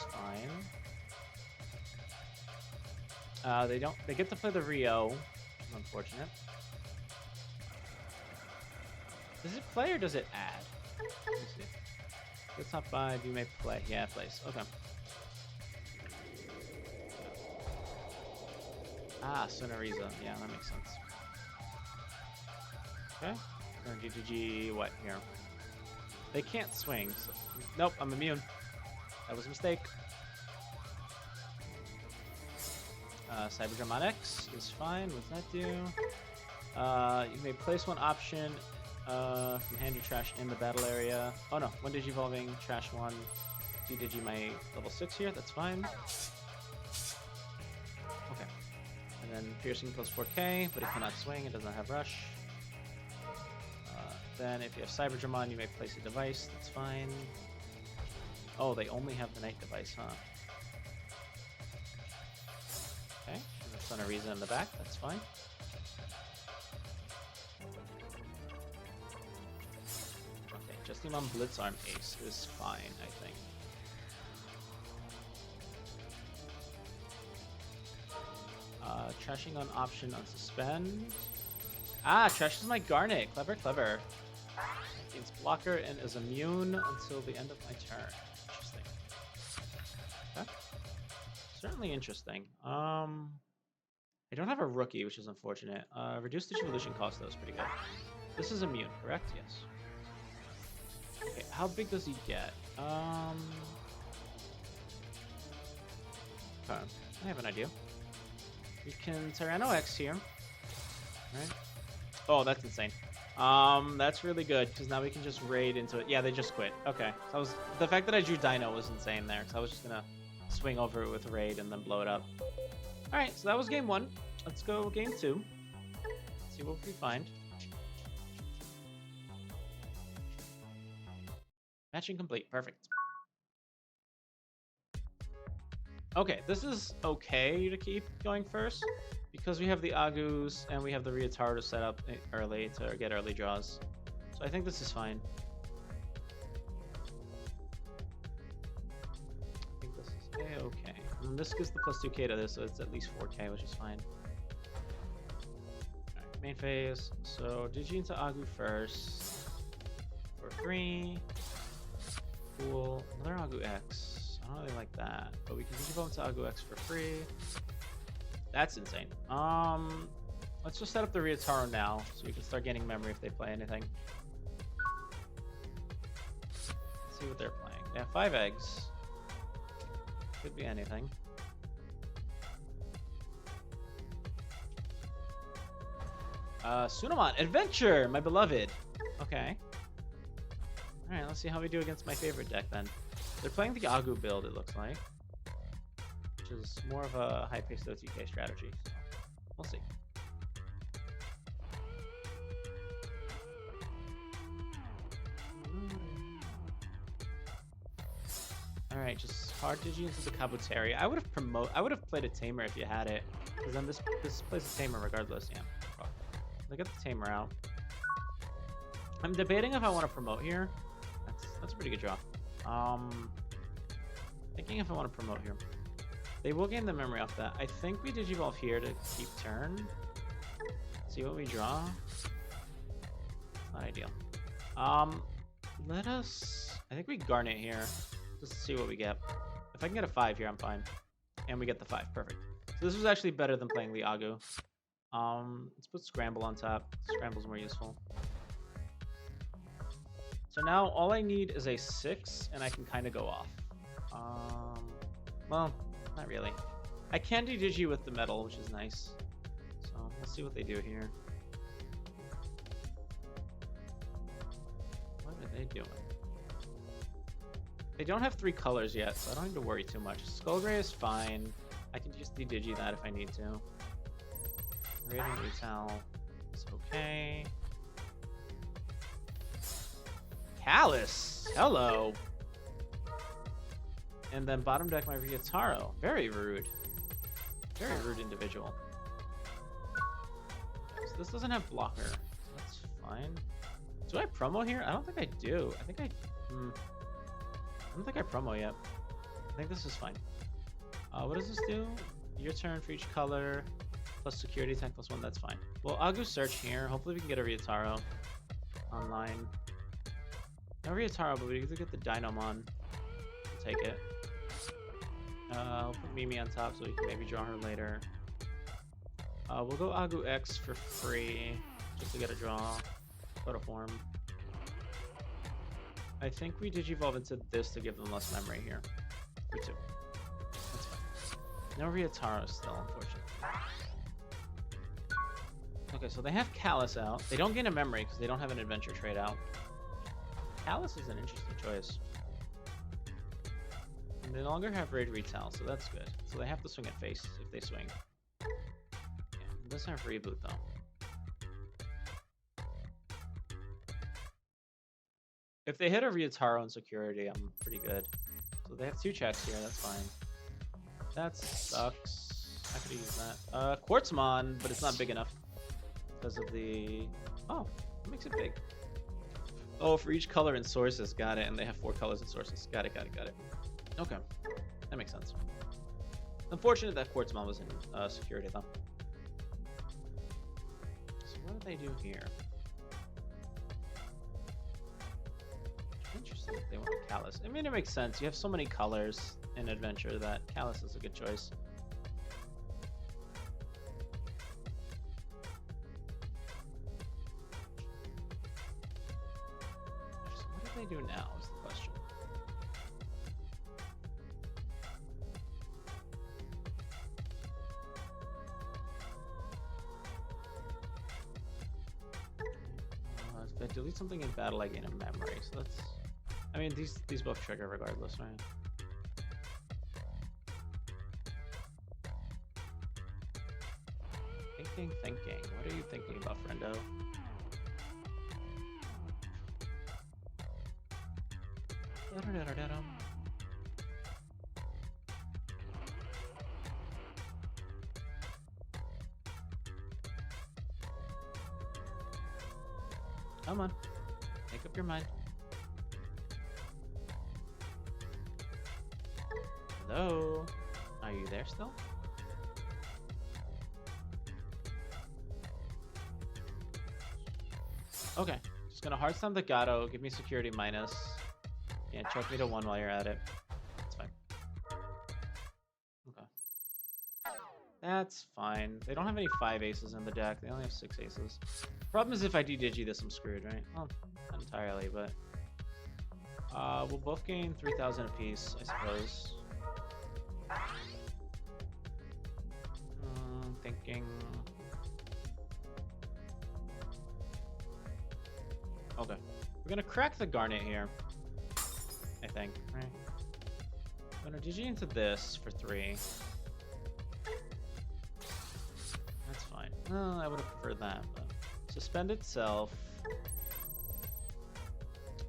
fine. They get to play the Rio, which is unfortunate. Does it play or does it add? Let me see. The top 5, you may play. Yeah, it plays. Okay. Ah, Sonoriza. Yeah, that makes sense. Okay. We're gonna DDG what here? They can't swing, so... Nope, I'm immune. That was a mistake. Cyberdramon X is fine. What's that do? You may place 1 option from hand your trash in the battle area. Oh no, 1 Digivolving, trash 1. Digi my level 6 here, that's fine. Okay. And then piercing plus 4k, but it cannot swing, it doesn't have rush. Then if you have Cyberdramon, you may place a device, that's fine. Oh, they only have the Night Device, huh? Okay, and the Sonoriza in the back, that's fine. Okay, Justimon Blitzarm Ace is fine, I think. Trashing on option on suspend. Ah, trashes my Garnet. Clever, clever. Gains blocker and is immune until the end of my turn. Interesting. Okay. Certainly interesting. I don't have a rookie, which is unfortunate. Reduced distribution cost though is pretty good. This is immune, correct? Yes. Okay, how big does he get? Okay, I have an idea. We can Tyranno X here. Right? Oh, that's insane. That's really good because now we can just raid into it. Yeah, they just quit. Okay, so the fact that I drew Dino was insane there. So I was just gonna swing over it with raid and then blow it up. All right, so that was game 1. Let's go game 2. See what we find. Matching complete. Perfect. Okay, this is okay to keep going first because we have the Agus and we have the Ryotaro to set up early to get early draws. So I think this is fine. I think this is okay. And this gives the plus 2k to this, so it's at least 4k, which is fine. Alright, main phase. So Digi into Agu first. For 3. Cool. Another Agu X. I don't really like that, but we can Digivolve into Agu X for free. That's insane. Let's just set up the Ryotaro now, so we can start gaining memory if they play anything. Let's see what they're playing. They have 5 eggs. Could be anything. Sunamon, Adventure, my beloved. Okay. Alright, let's see how we do against my favorite deck then. They're playing the Agu build, it looks like. Which is more of a high-paced OTK strategy. So we'll see. Alright, just hard Digi into the Kabuteri. I would have played a Tamer if you had it. Because then this plays a Tamer regardless. Yeah. They get the Tamer out. I'm debating if I want to promote here. That's a pretty good draw. Thinking if I want to promote here. They will gain the memory off that. I think we Digivolve here to keep turn. See what we draw. Not ideal. Let us... I think we Garnet here. Just to see what we get. If I can get a 5 here, I'm fine. And we get the 5. Perfect. So this was actually better than playing the Agu. Let's put Scramble on top. Scramble's more useful. So now all I need is a 6, and I can kind of go off. Well, not really. I can do Digi with the metal, which is nice. So we'll see what they do here. What are they doing? They don't have 3 colors yet, so I don't need to worry too much. Skull Gray is fine. I can just de-Digi that if I need to. Raiding Retail is okay. Callus! Hello! And then bottom deck my Ryotaro. Very rude. Very rude individual. So this doesn't have blocker. So that's fine. Do I promo here? I don't think I do. I think I don't think I promo yet. I think this is fine. What does this do? Your turn for each color. Plus security attack plus 1. That's fine. Well, I'll go search here. Hopefully we can get a Ryotaro online. No Ryotaro, but we can get the Dinomon. We'll take it. I'll put Mimi on top so we can maybe draw her later. We'll go Agu X for free, just to get a draw. Photo form. I think we Digivolve into this to give them less memory here. For 2. That's fine. No Ryotaro still, unfortunately. Okay, so they have Callus out. They don't gain a memory because they don't have an adventure trade out. Callus is an interesting choice. And they no longer have Raid Retail, so that's good. So they have to swing at face if they swing. Yeah, it doesn't have Reboot though. If they hit a Ryotaro in security, I'm pretty good. So they have 2 checks here, that's fine. That sucks. I could use that. Quartzmon, but it's not big enough. Because of the... Oh, it makes it big. Oh, for each color and sources. Got it. And they have 4 colors and sources. Got it. Okay. That makes sense. Unfortunate that Quartzmon was in security, though. So what do they do here? Interesting if they want a Callus. I mean, it makes sense. You have so many colors in Adventure that Callus is a good choice. What do they do now is the question. If I delete something in battle, I gain a memory. So that's... I mean, these both trigger regardless, right? Thinking. What are you thinking about, friendo? Come on. Make up your mind. Hello? Are you there still? Okay. Just gonna hard slam the Gato, give me security minus. Yeah, choke me to 1 while you're at it. That's fine. Okay. That's fine. They don't have any 5 aces in the deck. They only have 6 aces. Problem is if I de-digi this, I'm screwed, right? Well, not entirely, but... we'll both gain 3,000 apiece, I suppose. Thinking... Okay. We're gonna crack the Garnet here. I think, right? I'm gonna DG into this for 3. That's fine. I would have preferred that, but... Suspend itself.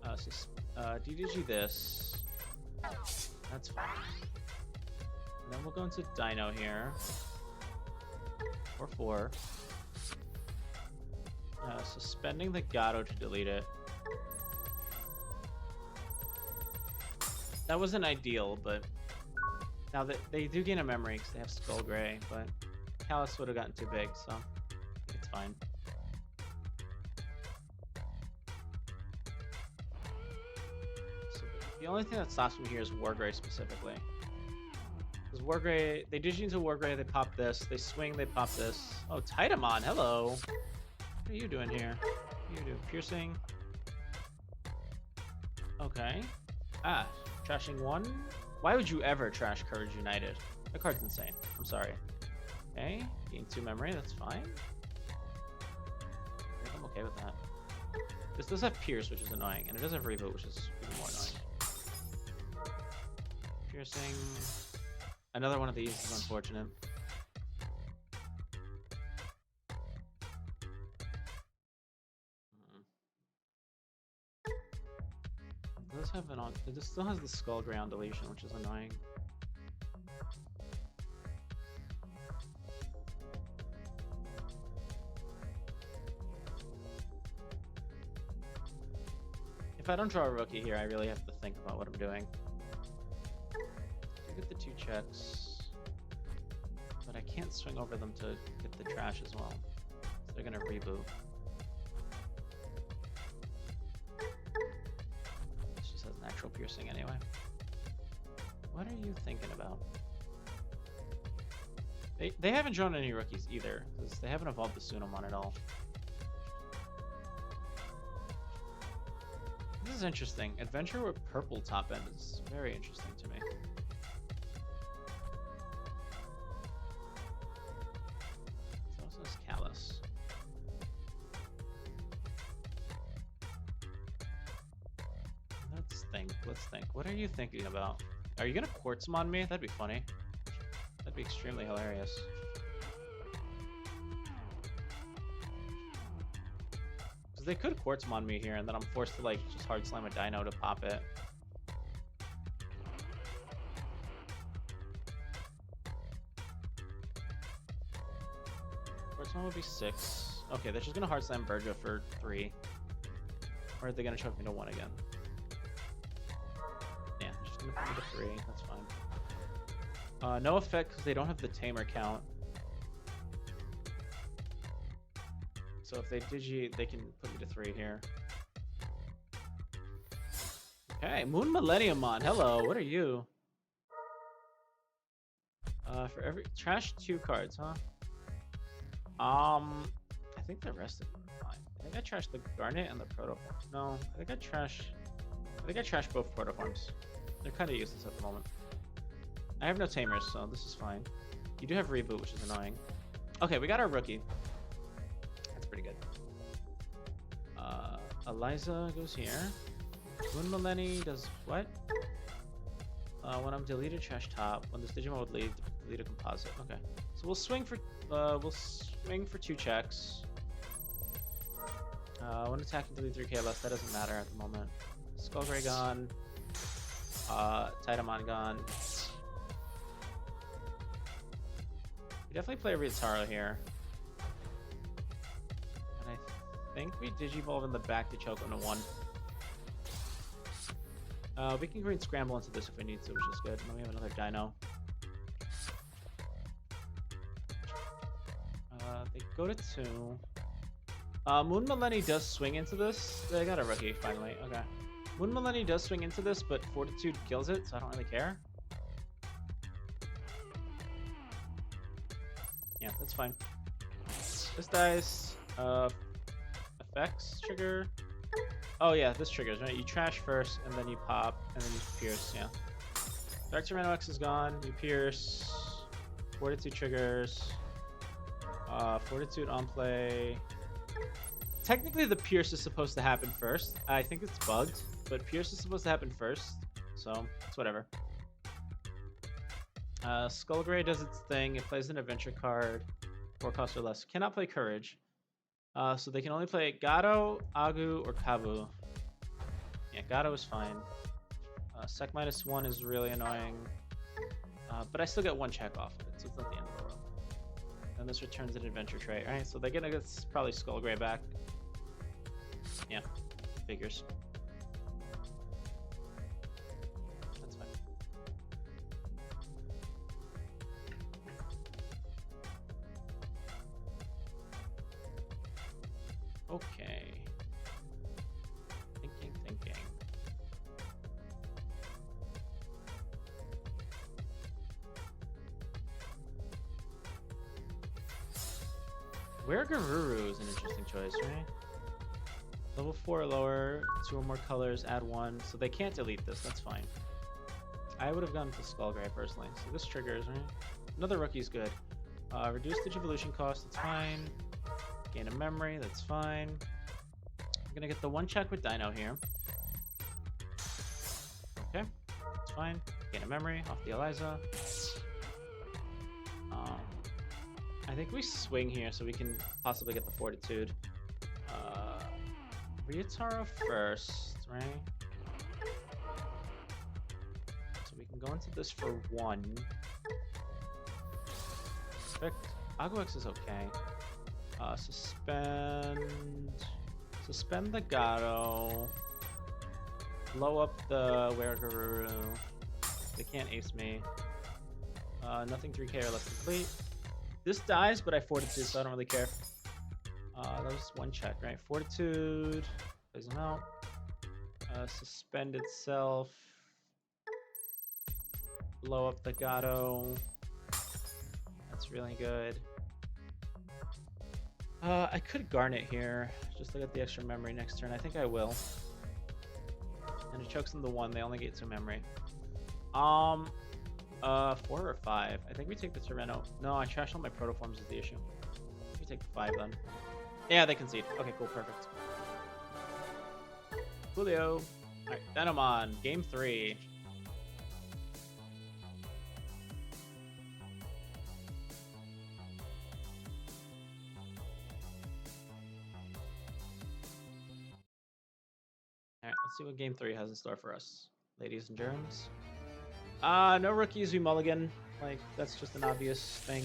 DDG this. That's fine. And then we'll go into Dino here. Or 4. Suspending the Gato to delete it. That wasn't ideal, but now that they do gain a memory because they have Skull Gray, but Callus would have gotten too big, so it's fine. So the only thing that stops me here is Wargrey specifically. Because Wargrey, they digi into Wargrey, they pop this, they swing, they pop this. Oh, Titamon, hello. What are you doing here? What are you doing? Piercing. Okay. Ah, trashing 1? Why would you ever trash Courage United? That card's insane. I'm sorry. Okay, gain 2 memory, that's fine. I think I'm okay with that. This does have Pierce, which is annoying, and it does have Reboot, which is even more annoying. Piercing. Another one of these is unfortunate. It does have an on. It still has the Skull Gray on deletion, which is annoying. If I don't draw a rookie here, I really have to think about what I'm doing. I get the 2 checks, but I can't swing over them to get the trash as well. So they're gonna reboot. This just has natural piercing anyway. What are you thinking about? They haven't drawn any rookies either, because they haven't evolved the Dinomon at all. This is interesting. Adventure with purple top end is very interesting to me. So also is Callus. Let's think. What are you thinking about? Are you gonna Quartzmon me? That'd be funny. That'd be extremely hilarious. Because they could Quartzmon me here, and then I'm forced to like just hard slam a Dino to pop it. Quartzmon would be 6. Okay, they're just gonna hard slam Burja for 3. Or are they gonna choke me to 1 again? Yeah, they're just gonna put me to 3. That's fine. No effect because they don't have the Tamer count. So if they digi, they can put me to 3 here. Okay, Moon Millenniumon. Hello, what are you? For every trash 2 cards, huh? I think the rest of them are fine. I think I trashed the Garnet and the Protoform. No, I think I trashed both Protoforms. They're kind of useless at the moment. I have no Tamers, so this is fine. You do have Reboot, which is annoying. Okay, we got our rookie. That's pretty good. Eliza goes here. Moon Millenni does what? When I'm deleted trash top, when this Digimon would leave, delete a composite. Okay, so we'll swing for 2 checks. When attacking, delete 3k less. That doesn't matter at the moment. Skullgray gone. Dinomon gone. We definitely play Ryotaro here. And I think we Digivolve in the back to choke him to 1. We can green scramble into this if we need to, which is good. And then we have another Dino. They go to 2. Moon Millenni does swing into this. They got a rookie, finally. Okay. Moon Millenni does swing into this, but Fortitude kills it, so I don't really care. Yeah, that's fine. This dies. Effects trigger. Oh yeah, this triggers, right? You trash first, and then you pop, and then you pierce, yeah. Dark Tyranno X is gone. You pierce. Fortitude triggers. Fortitude on play. Technically, the pierce is supposed to happen first. I think it's bugged, but pierce is supposed to happen first, so it's whatever. Skullgray does its thing. It plays an adventure card. 4 cost or less. Cannot play Courage. So they can only play Gato, Agu, or Kabu. Yeah, Gato is fine. Sec -1 is really annoying. But I still get 1 check off of it, so it's not the end of the world. And this returns an adventure trait. Alright, so they're gonna get probably Skullgray back. Yeah, figures. That's fine. Okay. Thinking. Where Garuru is an interesting choice, right? Level 4 or lower, 2 or more colors, add 1. So they can't delete this, that's fine. I would have gone to Skullgray personally. So this triggers, right? Another rookie's good. Reduce Digivolution cost, that's fine. Gain a memory, that's fine. I'm gonna get the 1 check with Dino here. Okay, that's fine. Gain a memory off the Eliza. I think we swing here so we can possibly get the Fortitude. Ryotaro first, right? So we can go into this for 1. Perfect. Aguex is okay. Suspend the Gato. Blow up the Weregaruru. They can't ace me. Nothing 3k or less complete. This dies, but I Fortitude, so I don't really care. That was 1 check, right? Fortitude. Plays them out. Suspend itself. Blow up the Gato. That's really good. I could Garnet here. Just look at the extra memory next turn. I think I will. And it chokes them to 1. They only get 2 memory. 4 or 5. I think we take the Tyranno. No, I trashed all my protoforms is the issue. We take the 5 then. Yeah, they concede. Okay, cool, perfect. Coolio. Alright, Dinomon, game 3. Alright, let's see what game 3 has in store for us, ladies and germs. No rookies, we mulligan. Like, that's just an obvious thing.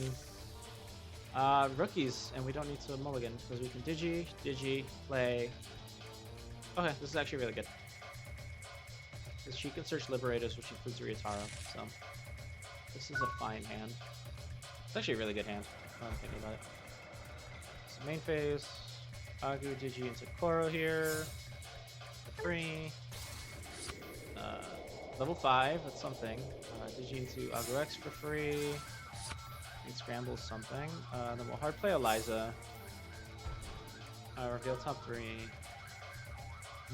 Rookies, and we don't need to mulligan, because we can Digi, play. Okay, this is actually really good. Because she can search Liberators, which includes Ryotaro, so this is a fine hand. It's actually a really good hand, now I'm thinking about it. So main phase, Agu, Digi, into Koro here. For free. Level 5, that's something. Digi into Agu X for free. And scramble something. Then we'll hard play Eliza. Reveal top 3.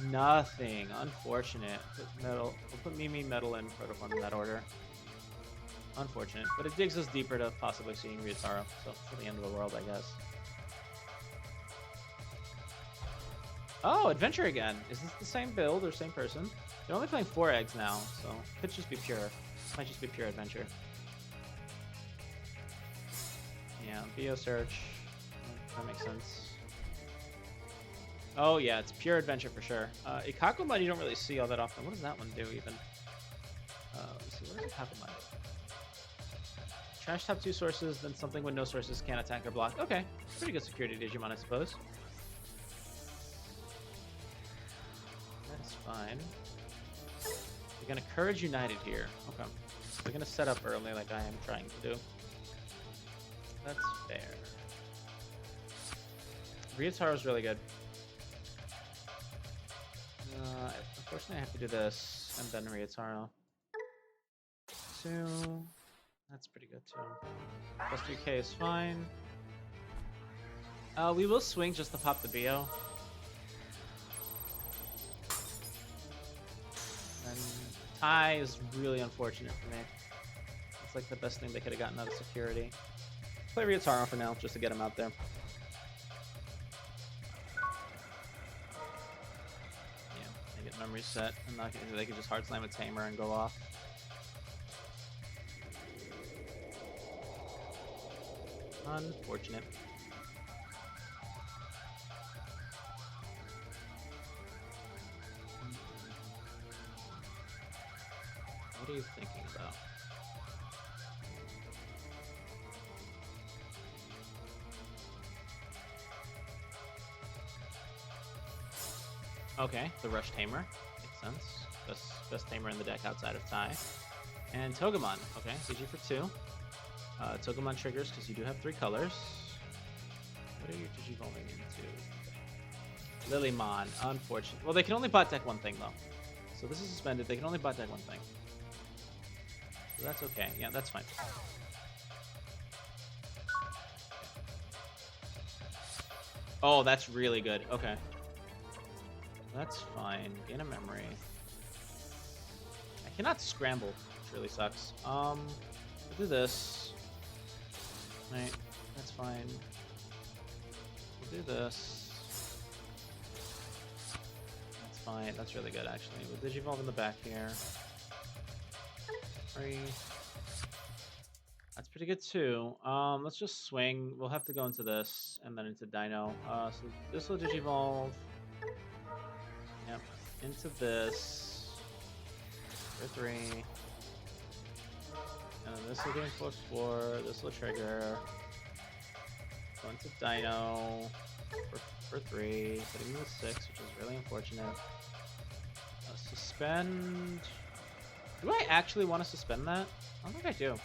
Nothing. Unfortunate. Put metal. We'll put Mimi, Metal, and Protoform in that order. Unfortunate. But it digs us deeper to possibly seeing Ryotaro. So, for the end of the world, I guess. Oh, adventure again. Is this the same build or same person? They're only playing 4 eggs now, so could just be pure. Might just be pure adventure. Yeah, bio search. That makes sense. Oh yeah, it's pure adventure for sure. Ikakumon you don't really see all that often. What does that one do even? Let's see, what does Ikakumon do? Trash top 2 sources, then something with no sources can't attack or block. Okay, pretty good security Digimon, I suppose. That's fine. You're gonna Courage United here. Okay. We're gonna set up early like I am trying to do. That's fair. Ryutaro's really good. Unfortunately, I have to do this and then Ryutaro. 2. That's pretty good too. Plus 3k is fine. We will swing just to pop the bio. And tie is really unfortunate for me. It's like the best thing they could have gotten out of security. Play Ryutaro for now, just to get him out there. Yeah, they get memory set, and they can just hard slam a Tamer and go off. Unfortunate. What are you thinking about? Okay, the Rush Tamer. Makes sense. Best Tamer in the deck outside of Tai. And Togemon. Okay, CG for 2. Togemon triggers because you do have 3 colors. What are you Digivolving into? Lilymon. Unfortunate. Well, they can only bot deck one thing, though. So this is suspended. They can only bot deck one thing. So that's okay. Yeah, that's fine. Oh, that's really good. Okay. That's fine. Gain a memory. I cannot scramble, which really sucks. We'll do this. Right, that's fine. We'll do this. That's fine. That's really good, actually. We'll Digivolve in the back here. 3. That's pretty good, too. Let's just swing. We'll have to go into this, and then into Dino. So this will Digivolve. Yep. Into this. For 3. And then this will gain +4, this will trigger. Go into Dino for 3, hitting the 6, which is really unfortunate. Suspend. Do I actually want to suspend that? I don't think I do.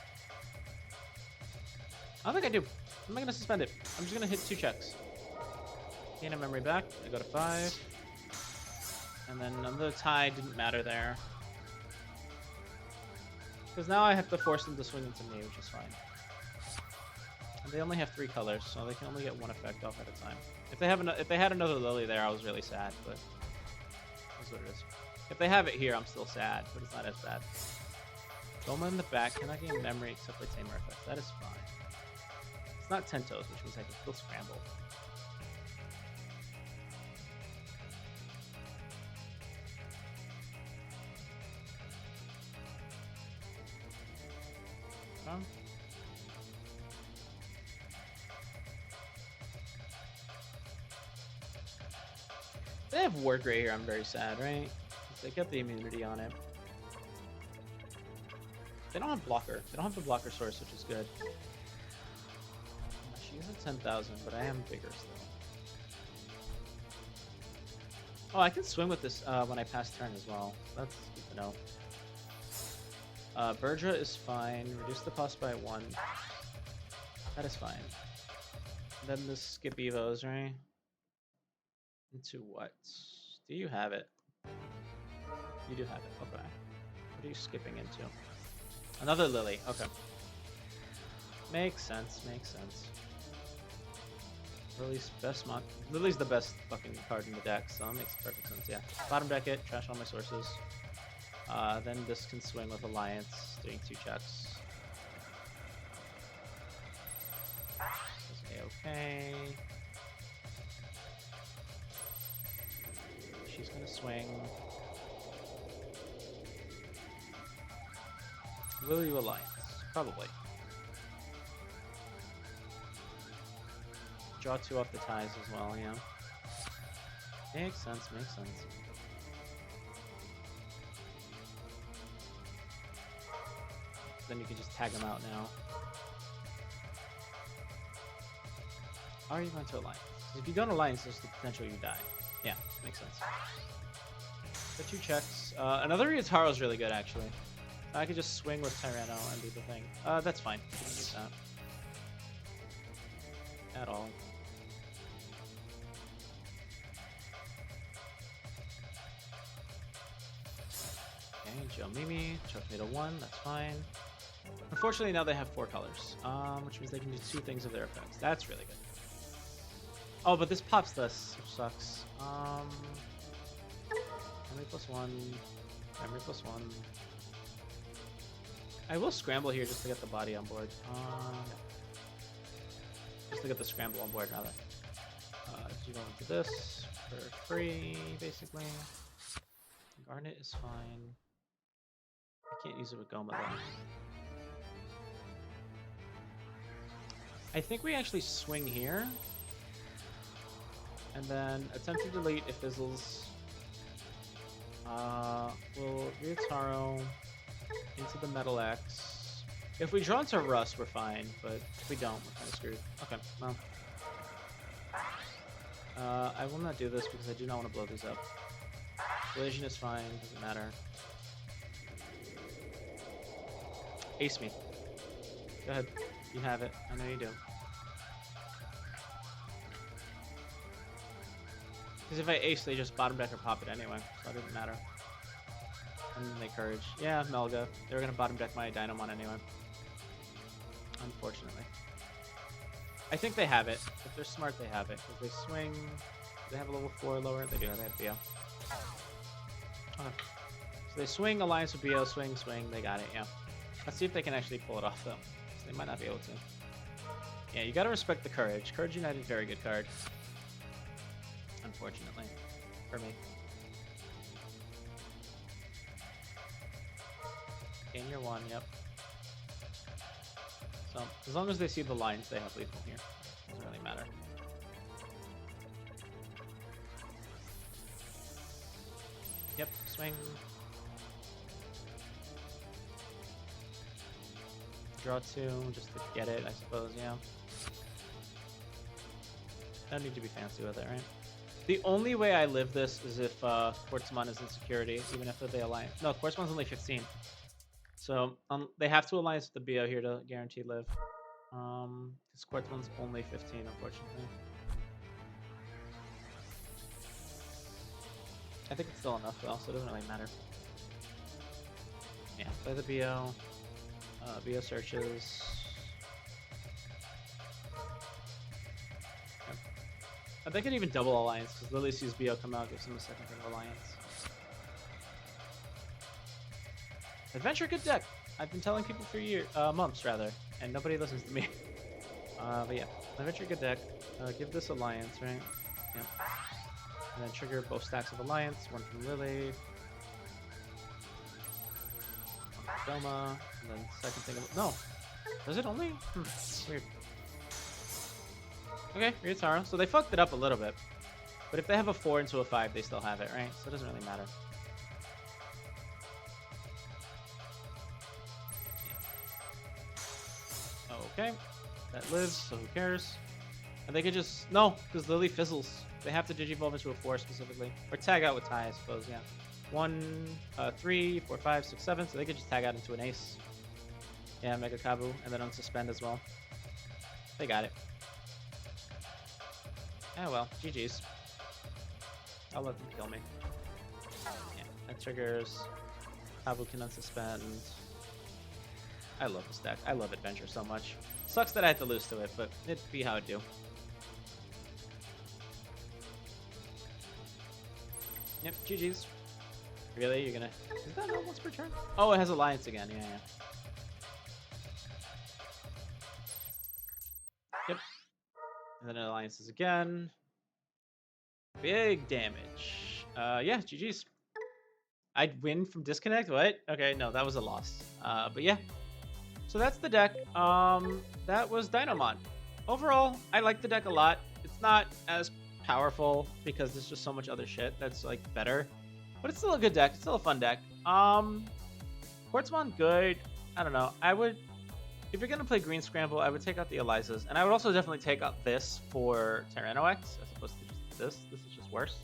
I don't think I do. I'm not going to suspend it. I'm just going to hit 2 checks. Gain a memory back. I go to 5. And then another tie didn't matter there. Because now I have to force them to swing into me, which is fine. And they only have 3 colors, so they can only get 1 effect off at a time. If they had another Lily there, I was really sad, but that's what it is. If they have it here, I'm still sad, but it's not as bad. Goma in the back cannot gain memory except for Tamer effects. That is fine. It's not Tentos, which means I can still scramble. They have War Gray here, I'm very sad, right? They get the immunity on it. They don't have blocker. They don't have the blocker source, which is good. She is at 10,000, but I am bigger still. Oh, I can swing with this when I pass turn as well. That's good to know. Burdra is fine. Reduce the cost by 1. That is fine. And then the skip evos, right? Into what? Do you have it? You do have it. Okay. What are you skipping into? Another Lily. Okay. Makes sense. Makes sense. Lily's best mod. Lily's the best fucking card in the deck, so it makes perfect sense. Yeah. Bottom deck it. Trash all my sources. Then this can swing with Alliance, doing 2 checks. This is A-okay. she's gonna swing. Will you alliance? Probably. Draw 2 off the ties as well, yeah. Makes sense, makes sense. Then you can just tag them out now. Are you going to alliance? If you don't alliance, there's the potential you die. Yeah, makes sense. The 2 checks. Another Ryutaro is really good, actually. I could just swing with Tyranno and do the thing. That's fine. I don't use that. At all. Okay, Joe Mimi. Tornado 1, that's fine. Unfortunately, now they have 4 colors, which means they can do 2 things of their effects. That's really good. Oh, but this pops this, which sucks. Memory +1. Memory +1. I will scramble here just to get the body on board. Just to get the scramble on board, rather. You go into this for free, basically. Garnet is fine. I can't use it with Goma, though. I think we actually swing here. And then attempt to delete if fizzles. We'll Ryutaro into the Metal X. If we draw into Rust, we're fine, but if we don't, we're kind of screwed. Okay, well. I will not do this because I do not want to blow these up. Collision is fine, doesn't matter. Ace me. Go ahead. You have it. I know you do. Because if I ace, they just bottom deck or pop it anyway, so it doesn't matter. And then they courage. Yeah, Melga. They were going to bottom deck my Dinomon anyway. Unfortunately. I think they have it. If they're smart, they have it. If they swing, do they have a level 4 lower? They do. They have BO. Okay. So they swing, alliance with BO, swing, they got it, yeah. Let's see if they can actually pull it off, though. So they might not be able to. Yeah, you gotta respect the courage. Courage United, very good card. Unfortunately. For me. Gain your 1, yep. So, as long as they see the lines, they have lethal here. Doesn't really matter. Yep, swing. Draw 2, just to get it, I suppose, yeah. Don't need to be fancy with it, right? The only way I live this is if Quartzmon is in security, even if they alliance. No, Quartzmon's only 15. So they have to alliance with the BO here to guarantee live. Because Quartzmon's only 15, unfortunately. I think it's still enough though, so it doesn't really matter. Yeah, play the BO. BO searches. Yep. They could even double alliance because Lily sees BO come out, gives him a second thing of alliance. Adventure, good deck. I've been telling people for months rather, and nobody listens to me. But yeah, Adventure, good deck. Give this alliance, right? Yep. And then trigger both stacks of alliance. One from Lily. One from Doma. And then second thing of... No! Does it only? Weird. Okay, Ryutaro. So they fucked it up a little bit. But if they have a 4 into a 5, they still have it, right? So it doesn't really matter. Yeah. Okay. That lives, so who cares? And they could just... No, because Lily fizzles. They have to digivolve into a 4 specifically. Or tag out with tie, I suppose, yeah. 1, 3, 4, 5, 6, 7. So they could just tag out into an ace. Yeah, Mega Kabu. And then unsuspend as well. They got it. Oh well, GG's. I'll let them kill me. Yeah, that triggers. Kabu can unsuspend. I love this deck. I love Adventure so much. Sucks that I had to lose to it, but it'd be how it do. Yep, GG's. Really? You're gonna... Is that not once per turn? Oh, it has Alliance again. Yeah, yeah. Yep. And then it Alliances again. Big damage. Yeah, GG's. I'd win from disconnect. What? Okay, no, that was a loss. But yeah. So that's the deck. That was Dinomon. Overall, I like the deck a lot. It's not as powerful because there's just so much other shit that's like better, but it's still a good deck. It's still a fun deck. Quartzmon, good. I don't know. I would, if you're gonna play Green Scramble, I would take out the Elizas, and I would also definitely take out this for Tyrannox as opposed to just this. This is just worse.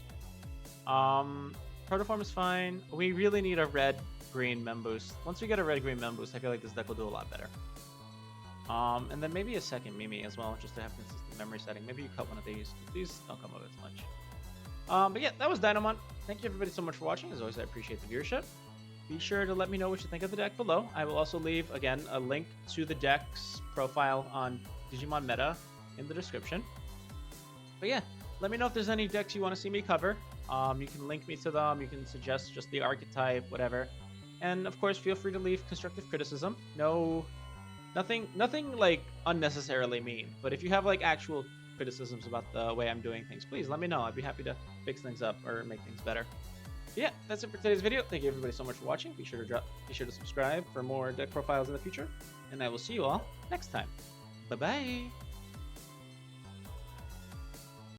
Protoform is fine. We really need a red-green Memboost. Once we get a red-green Memboost, I feel like this deck will do a lot better. And then maybe a second Mimi as well, just to have consistent memory setting. Maybe you cut one of these, because these don't come out as much. But yeah, that was Dinomon. Thank you everybody so much for watching. As always, I appreciate the viewership. Be sure to let me know what you think of the deck below. I will also leave, again, a link to the deck's profile on Digimon Meta in the description. But yeah, let me know if there's any decks you want to see me cover. You can link me to them. You can suggest just the archetype, whatever. And of course, feel free to leave constructive criticism. Nothing like unnecessarily mean. But if you have like actual criticisms about the way I'm doing things, please let me know. I'd be happy to fix things up or make things better. But yeah, that's it for today's video. Thank you everybody so much for watching. Be sure to subscribe for more deck profiles in the future, and I will see you all next time. Bye bye.